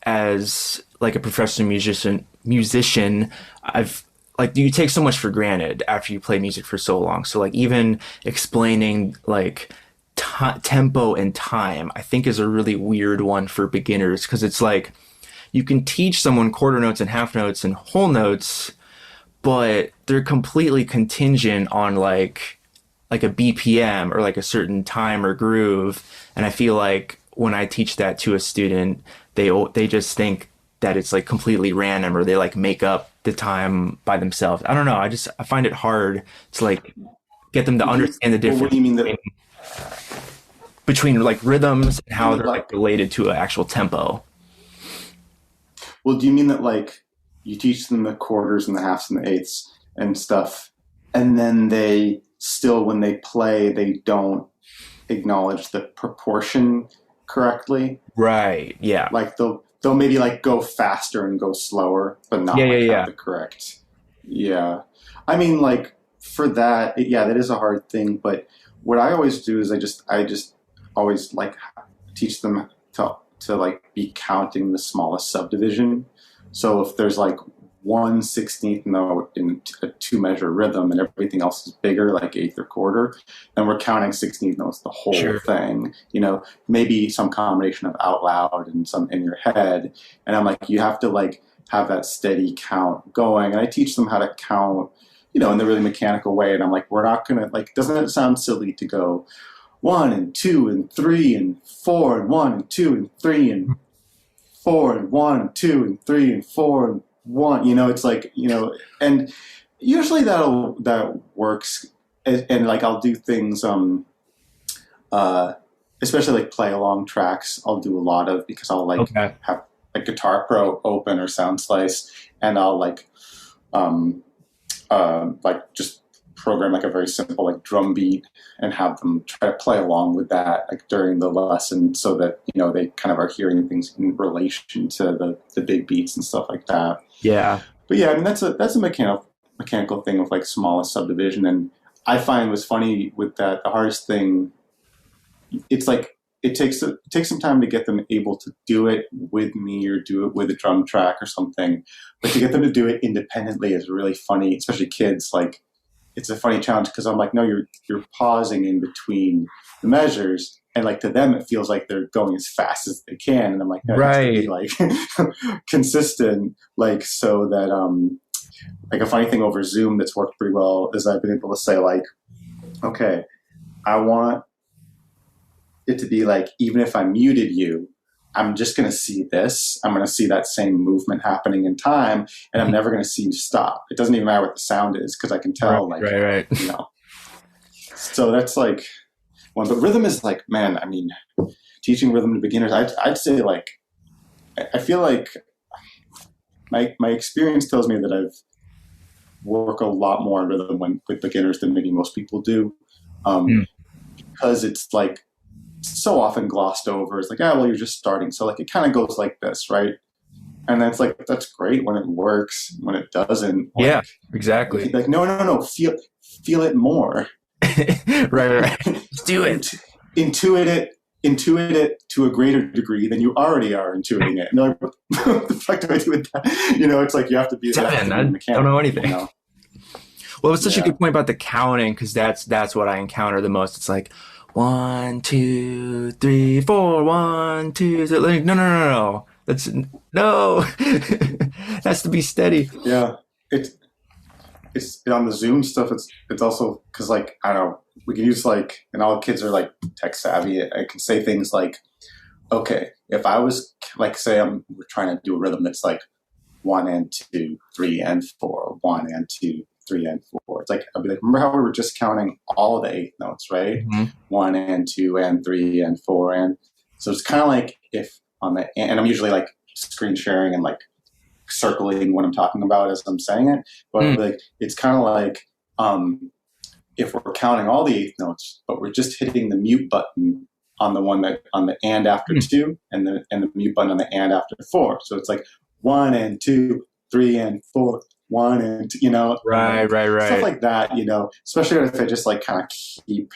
as like a professional musician, I've like, you take so much for granted after you play music for so long. So like even explaining like tempo and time, I think is a really weird one for beginners, because it's like you can teach someone quarter notes and half notes and whole notes, but they're completely contingent on like a BPM or like a certain time or groove. And I feel like when I teach that to a student, they just think that it's like completely random or they like make up the time by themselves. I don't know. I find it hard to like get them to understand the Well, what difference do you mean that? between like rhythms and You how mean they're like? like related to an actual tempo. Well, do you mean that like you teach them the quarters and the halves and the eighths and stuff, and then they still, when they play, they don't acknowledge the proportion correctly? Right. Yeah. Like they'll maybe like go faster and go slower, but Yeah. not Yeah. like have Yeah. the correct. Yeah, I mean like for that, yeah, that is a hard thing. But what I always do is I just always like teach them to like be counting the smallest subdivision. So if there's like 1/16 note in a two measure rhythm and everything else is bigger, like eighth or quarter, then we're counting 16th notes the whole Sure. thing. Maybe some combination of out loud and some in your head. And I'm like, you have to like have that steady count going. And I teach them how to count, in the really mechanical way. And I'm like, we're not gonna like, doesn't it sound silly to go one and two and three and four and one and two and three and four and one and two and three and four and one? It's like, and usually that works. And like I'll do things, uh, especially like play along tracks. I'll do a lot of, because I'll like Okay. have like Guitar Pro open or Sound Slice, and I'll um, like just program like a very simple like drum beat and have them try to play along with that like during the lesson, so that they kind of are hearing things in relation to the big beats and stuff like that. Yeah. But yeah, I mean that's a mechanical thing of like smallest subdivision. And I find what's funny with that, the hardest thing, it's like it takes some time to get them able to do it with me or do it with a drum track or something. But to get them to do it independently is really funny, especially kids. Like it's a funny challenge because I'm like, no, you're pausing in between the measures, and like to them it feels like they're going as fast as they can, and I'm like, no, it has to be Right. like consistent, like so that like a funny thing over Zoom that's worked pretty well is I've been able to say like, okay, I want it to be like, even if I muted you, I'm just going to see this. I'm going to see that same movement happening in time, and I'm never going to see you stop. It doesn't even matter what the sound is because I can tell, Right. like, Right. Right. you know. So that's like one. But rhythm is like, man, I mean, teaching rhythm to beginners, I'd say like, I feel like my experience tells me that I've worked a lot more on rhythm with beginners than maybe most people do, Mm. because it's like so often glossed over. It's like, oh, well, you're just starting. So like it kind of goes like this, right? And that's like, that's great when it works. When it doesn't, Yeah. like, Exactly. like no, feel it more. Right. Right. Let's do it. Intuit it to a greater degree than you already are intuiting it. And they're like, what the fuck do I do with that? It's like you have to be a I don't mechanic. know anything. Well, it was such a Yeah. good point about the counting because that's what I encounter the most. It's like 1, 2, 3, 4, 1, 2, 3. Like, no, no, no, no. That's no. It has to be steady. Yeah. It's on the Zoom stuff. It's also because like I don't know, we can use like, and all kids are like tech savvy. I can say things like, okay, if I was like, say we're trying to do a rhythm that's like 1 and 2, 3 and 4, 1 and 2, 3 and 4. It's like I'll be like, remember how we were just counting all of the eighth notes, right? Mhm. 1 and 2 and 3 and 4 and so it's kind of like if on the, and I'm usually like screen sharing and like circling what I'm talking about as I'm saying it, but Mm. like it's kind of like if we're counting all the eighth notes, but we're just hitting the mute button on the one that on the and after Mm. 2, and the mute button on the and after 4. So it's like 1 and 2, 3 and 4, 1 and 2, Right, right, stuff right. like that, especially if I just like kind of keep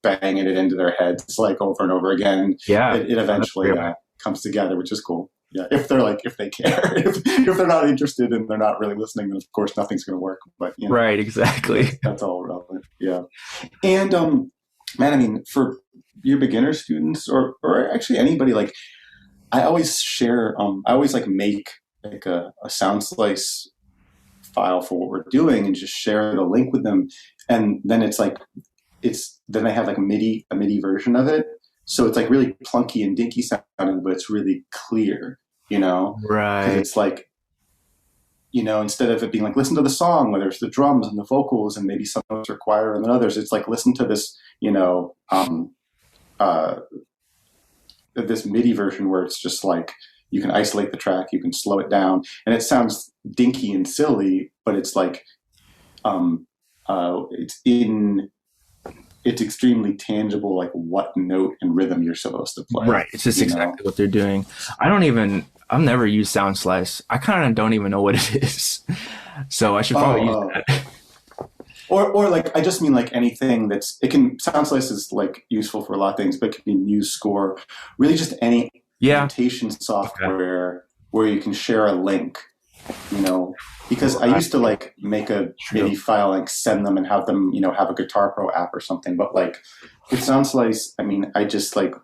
banging it into their heads like over and over again. Yeah. It eventually That's comes together, which is cool. Yeah, if they care. If they're not interested and they're not really listening, then of course nothing's going to work. But right, exactly. that's all relevant. Yeah, and man, I mean, for your beginner students or actually anybody, like I always share. I always like make like a sound slice file for what we're doing and just share the link with them. And then it's like, then they have like a MIDI version of it. So it's like really plunky and dinky sounding, but it's really clear, because Right. it's like, instead of it being like, listen to the song, whether it's the drums and the vocals and maybe some notes are quieter than others, it's like, listen to this, uh, this MIDI version where it's just like, you can isolate the track, you can slow it down, and it sounds dinky and silly, but it's like, it's extremely tangible, like what note and rhythm you're supposed to play, Right. It's just you know? exactly what they're doing. I've never used Sound Slice. I kind of don't even know what it is. So I should probably use Oh, that. or like, I just mean like anything Sound Slice is like useful for a lot of things, but it can be Muse Score, really just any Yeah. notation Okay. software where you can share a link, because I Right. used to like make a True. MIDI file, like send them and have them, have a Guitar Pro app or something. But like with Sound Slice, I mean, I just like,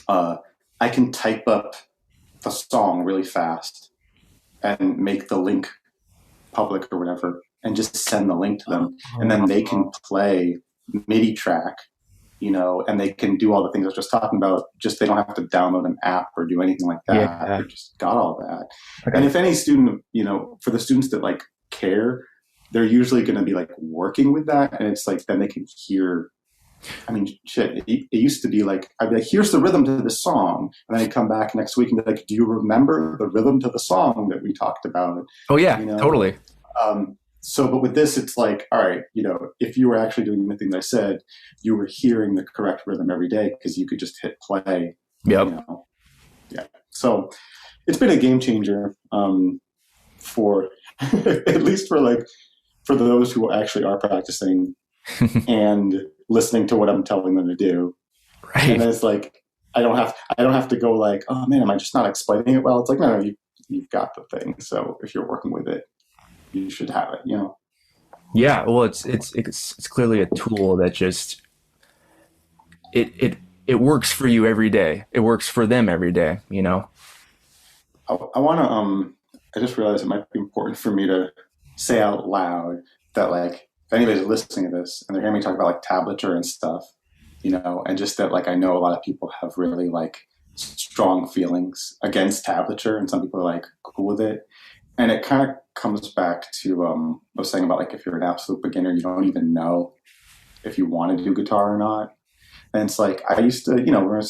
uh, I can type up the song really fast and make the link public or whatever, and just send the link to them, and then they can play MIDI track, and they can do all the things I was just talking about. Just they don't have to download an app or do anything like that. Yeah. They just got all that. And Okay. if any student, for the students that like care, they're usually going to be like working with that, and it's like then they can hear. I mean, shit. It used to be like I'd be like, "Here's the rhythm to the song," and then I'd come back next week and be like, "Do you remember the rhythm to the song that we talked about?" Oh yeah, You know, totally. but with this, it's like, all right, if you were actually doing the thing that I said, you were hearing the correct rhythm every day because you could just hit play, you Yep. know. Yeah. So it's been a game changer, for at least for those who actually are practicing and listening to what I'm telling them to do. And Right. then it's like I don't have to go like, oh man, am I just not explaining it well? It's like, no, you've got the thing. So if you're working with it, you should have it. Yeah. Well, it's clearly a tool that just it works for you every day. It works for them every day. I want to. I just realized it might be important for me to say out loud that, like, if anybody's listening to this and they're hearing me talk about like tablature and stuff, and just that, like, I know a lot of people have really like strong feelings against tablature, and some people are like cool with it, and it kind of comes back to I was saying about like if you're an absolute beginner, you don't even know if you want to do guitar or not, and it's like I used to, we're going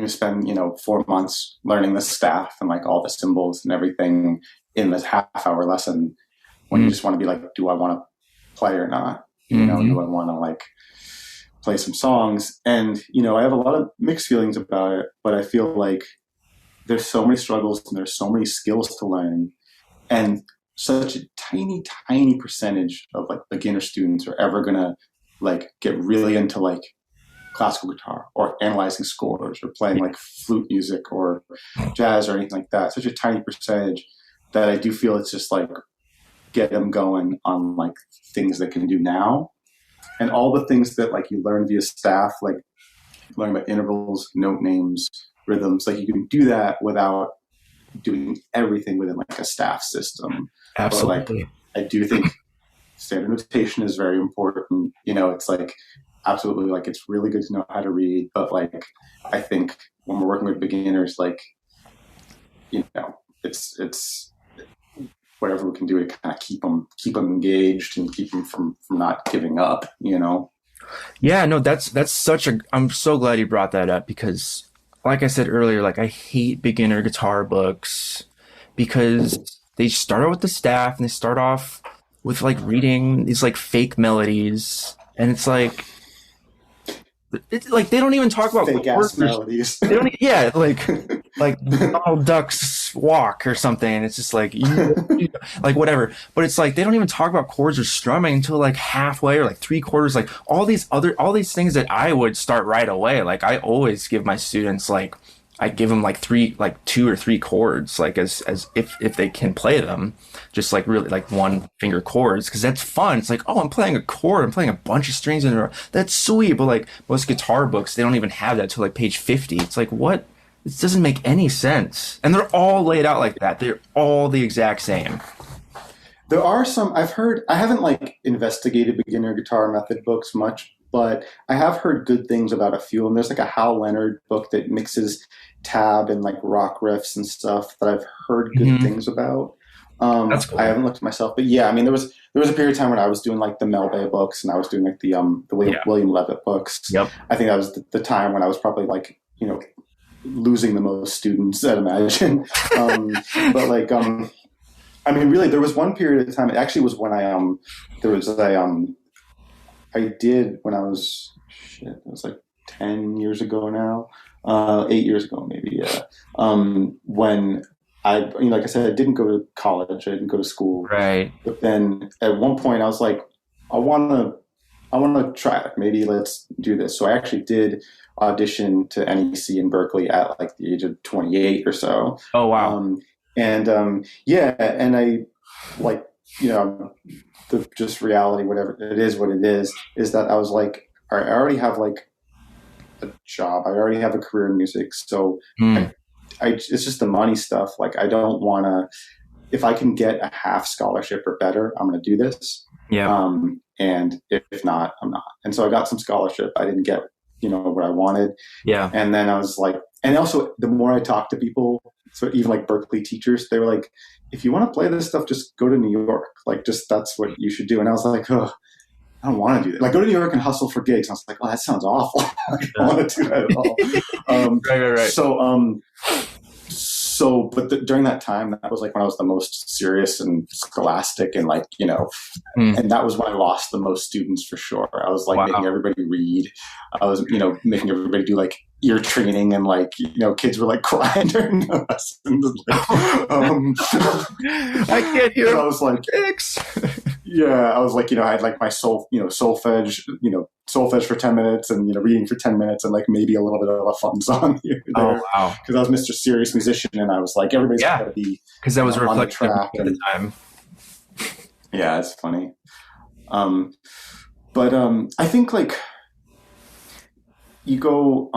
to spend 4 months learning the staff and like all the symbols and everything in this half-hour lesson, when you just want to be like, do I want to play or not? Do Mm-hmm. I want to like play some songs? And I have a lot of mixed feelings about it, but I feel like there's so many struggles and there's so many skills to learn, and such a tiny, tiny percentage of like beginner students are ever gonna like get really into like classical guitar or analyzing scores or playing like flute music or jazz or anything like that. Such a tiny percentage that I do feel it's just like get them going on like things they can do now, and all the things that like you learn via staff, like learning about intervals, note names, rhythms. Like you can do that without doing everything within like a staff system. But like Absolutely. I do think standard notation is very important. It's like absolutely, like it's really good to know how to read, but like I think when we're working with beginners, like it's whatever we can do to kind of keep them engaged and keep them from not giving up. Yeah, no, that's such a I'm so glad you brought that up because like I said earlier, like I hate beginner guitar books because they start out with the staff and they start off with like reading these like fake melodies and it's like they don't even talk about Fake chords ass or melodies. they don't yeah, like Donald Duck's walk or something. It's just like like whatever. But it's like they don't even talk about chords or strumming until like halfway or like three quarters. Like all these things that I would start right away. Like I always give my students like I give them like two or three chords, like as if they can play them, just like really like one finger chords, because that's fun. It's like, oh, I'm playing a chord, I'm playing a bunch of strings in a row. That's sweet. But like most guitar books, they don't even have that till like page 50. It's like what? It doesn't make any sense. And they're all laid out like that. They're all the exact same. There are some I've heard. I haven't like investigated beginner guitar method books much, but I have heard good things about a few of them. There's like a Hal Leonard book that mixes tab and like rock riffs and stuff that I've heard good Hmm. things about. That's cool. I haven't looked myself, but yeah, I mean, there was a period of time when I was doing like the Mel Bay books, and I was doing like the Yeah. William Levitt books. Yep. I think that was the time when I was probably like losing the most students, I'd imagine. Um, but like I mean, really, there was one period of time. It actually was when there was I did when I was it was like 10 years ago now, 8 years ago maybe. Yeah, when like I said, I didn't go to college, I didn't go to school, Right. but then at one point I was like, I want to. I want to try it. Maybe let's do this. So I actually did audition to NEC in Berkeley at like the age of 28 or so. Oh, wow. And yeah, and I like, you know, the just reality, whatever it is, what it is that I was like, all right, I already have like a job. I already have a career in music. So Mm. it's just the money stuff. Like, I don't want to, if I can get a half scholarship or better, I'm going to do this. Yeah. And if not, I'm not. And so I got some scholarship. I didn't get, what I wanted. Yeah. And then I was like, and also the more I talked to people, so even like Berkeley teachers, they were like, if you want to play this stuff, just go to New York. Like, just that's what you should do. And I was like, oh, I don't want to do that. Like, go to New York and hustle for gigs. And I was like, oh, that sounds awful. I don't want to do that at all. Right. But during that time, that was like when I was the most serious and scholastic and like, Mm. and that was when I lost the most students for sure. I was like Wow. making everybody read. I was, making everybody do like ear training, and like, kids were like crying during the lessons. I can't hear. I was like, X. yeah, I was like, I had like my solfege for 10 minutes and, reading for 10 minutes and like maybe a little bit of a fun song here and there. Oh, wow. Because I was Mr. Serious Musician, and I was like, everybody's got to be, Because that was on the reflective track at the time. yeah, it's funny. But I think like you go,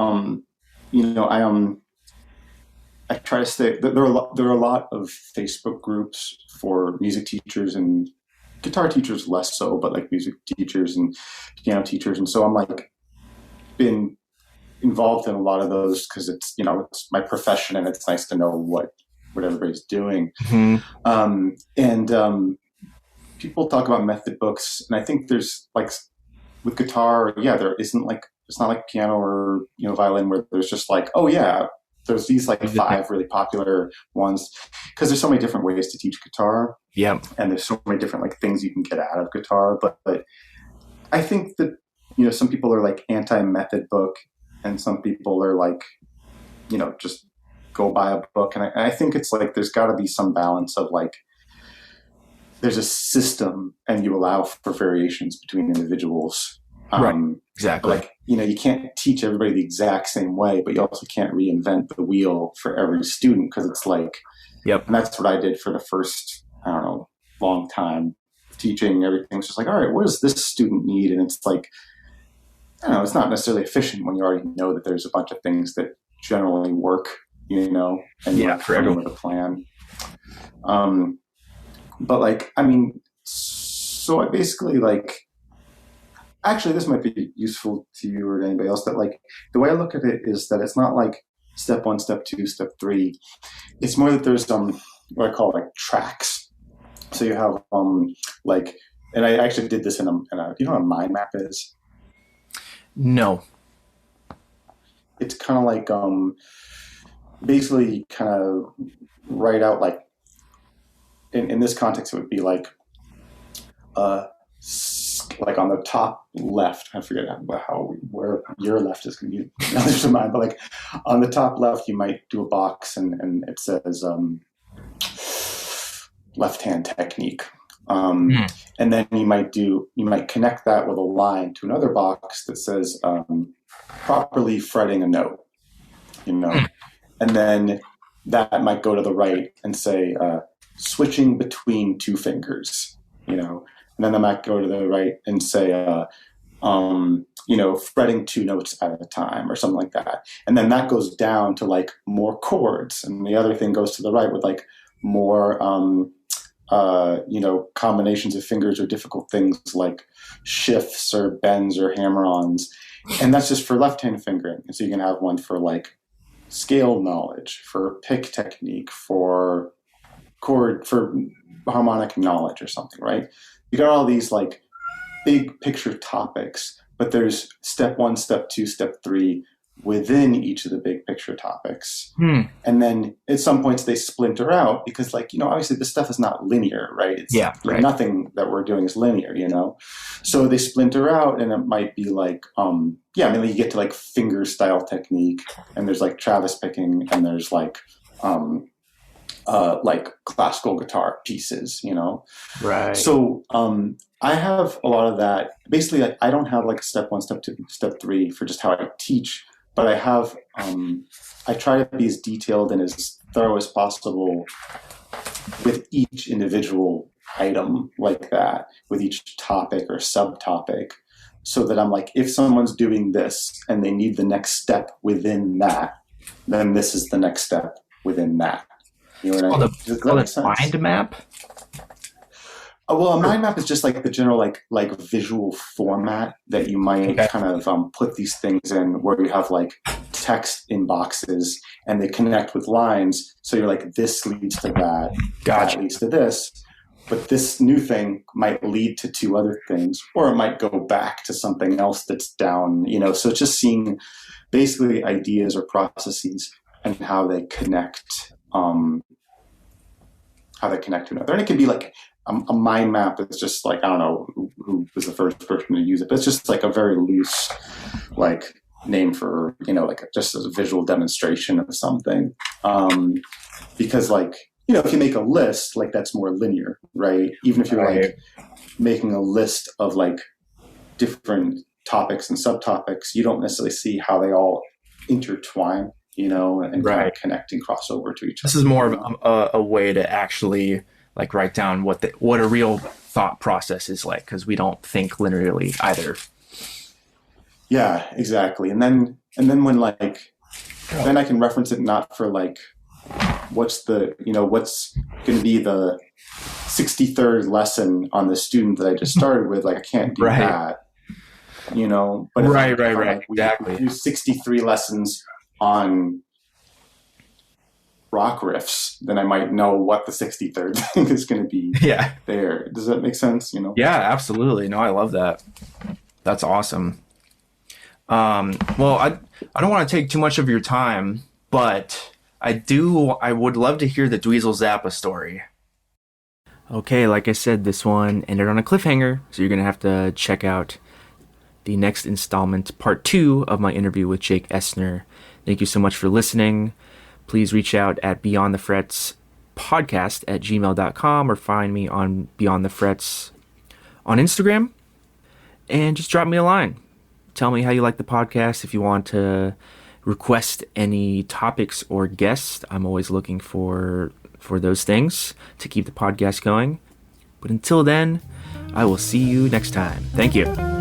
I try to stay. There are a lot of Facebook groups for music teachers and guitar teachers less so, but like music teachers and piano teachers, and so I'm like been involved in a lot of those because it's it's my profession, and it's nice to know what everybody's doing. Mm-hmm. And people talk about method books, and I think there's like with guitar, yeah, there isn't like, it's not like piano or violin where there's just like, oh yeah, there's these like 5 really popular ones, because there's so many different ways to teach guitar. Yeah. And there's so many different like things you can get out of guitar. But I think that some people are like anti-method book, and some people are like just go buy a book. And I think it's like there's got to be some balance of like, there's a system and you allow for variations between individuals. Right. Exactly. Like, you can't teach everybody the exact same way, but you also can't reinvent the wheel for every student, because it's like, Yep. and that's what I did for the first, I don't know, long time teaching. Everything was just like, all right, what does this student need? And it's like, I don't know, it's not necessarily efficient when you already know that there's a bunch of things that generally work, and Yeah, for everyone. with a plan. But like, I mean, so I basically like, actually, this might be useful to you or to anybody else, that like the way I look at it is that it's not like step 1, step 2, step 3. It's more that there's what I call like tracks. So you have like, and I actually did this in a you know what a mind map is? No. It's kind of like basically kind of write out like, in this context it would be like like on the top left, I forget where your left is going to be others of mine, but like on the top left you might do a box and it says left hand technique, and then you might connect that with a line to another box that says properly fretting a note, and then that might go to the right and say switching between 2 fingers, and then I might go to the right and say fretting 2 notes at a time or something like that. And then that goes down to like more chords. And the other thing goes to the right with like more, combinations of fingers or difficult things like shifts or bends or hammer-ons. And that's just for left-hand fingering. And so you can have one for like scale knowledge, for pick technique, for chord, for harmonic knowledge or something, right? You got all these like big picture topics, but there's step 1, step 2, step 3 within each of the big picture topics. And then at some points they splinter out because like, obviously this stuff is not linear, right? It's nothing that we're doing is linear, So they splinter out and it might be like, you get to like finger style technique and there's like Travis picking and there's like classical guitar pieces, Right. So I have a lot of that. Basically, like, I don't have like a step 1, step 2, step 3 for just how I teach, but I have, I try to be as detailed and as thorough as possible with each individual item like that, with each topic or subtopic, so that I'm like, if someone's doing this and they need the next step within that, then this is the next step within that. You know what I mean? Does that make sense? Mind map? Well, a mind map is just like the general like visual format that you might kind of put these things in, where you have like text in boxes and they connect with lines. So you're like, this leads to that, that leads to this. But this new thing might lead to 2 other things, or it might go back to something else that's down, So it's just seeing basically ideas or processes and how they connect to another. And it can be like a mind map is just like, I don't know who was the first person to use it, but it's just like a very loose like name for, like just as a visual demonstration of something. Because like, if you make a list, like that's more linear, right? Even if you're like making a list of like different topics and subtopics, you don't necessarily see how they all intertwine, and kind of connect and cross over to each other. This is more of a way to actually like write down what a real thought process is like, because we don't think linearly either. Yeah, exactly. And then when like, then I can reference it not for like, what's going to be the 63rd lesson on the student that I just started with. Like I can't do that, but right. Like, Exactly. We do 63 lessons on rock riffs, then I might know what the 63rd thing is going to be there. Does that make sense? Yeah, absolutely. No, I love that. That's awesome. Well, I don't want to take too much of your time, but I would love to hear the Dweezil Zappa story. Okay, like I said, this one ended on a cliffhanger, so you're going to have to check out the next installment, part 2 of my interview with Jake Estner. Thank you so much for listening. Please reach out at Beyond the Frets podcast at gmail.com or find me on Beyond the Frets on Instagram and just drop me a line. Tell me how you like the podcast. If you want to request any topics or guests, I'm always looking for those things to keep the podcast going. But until then, I will see you next time. Thank you.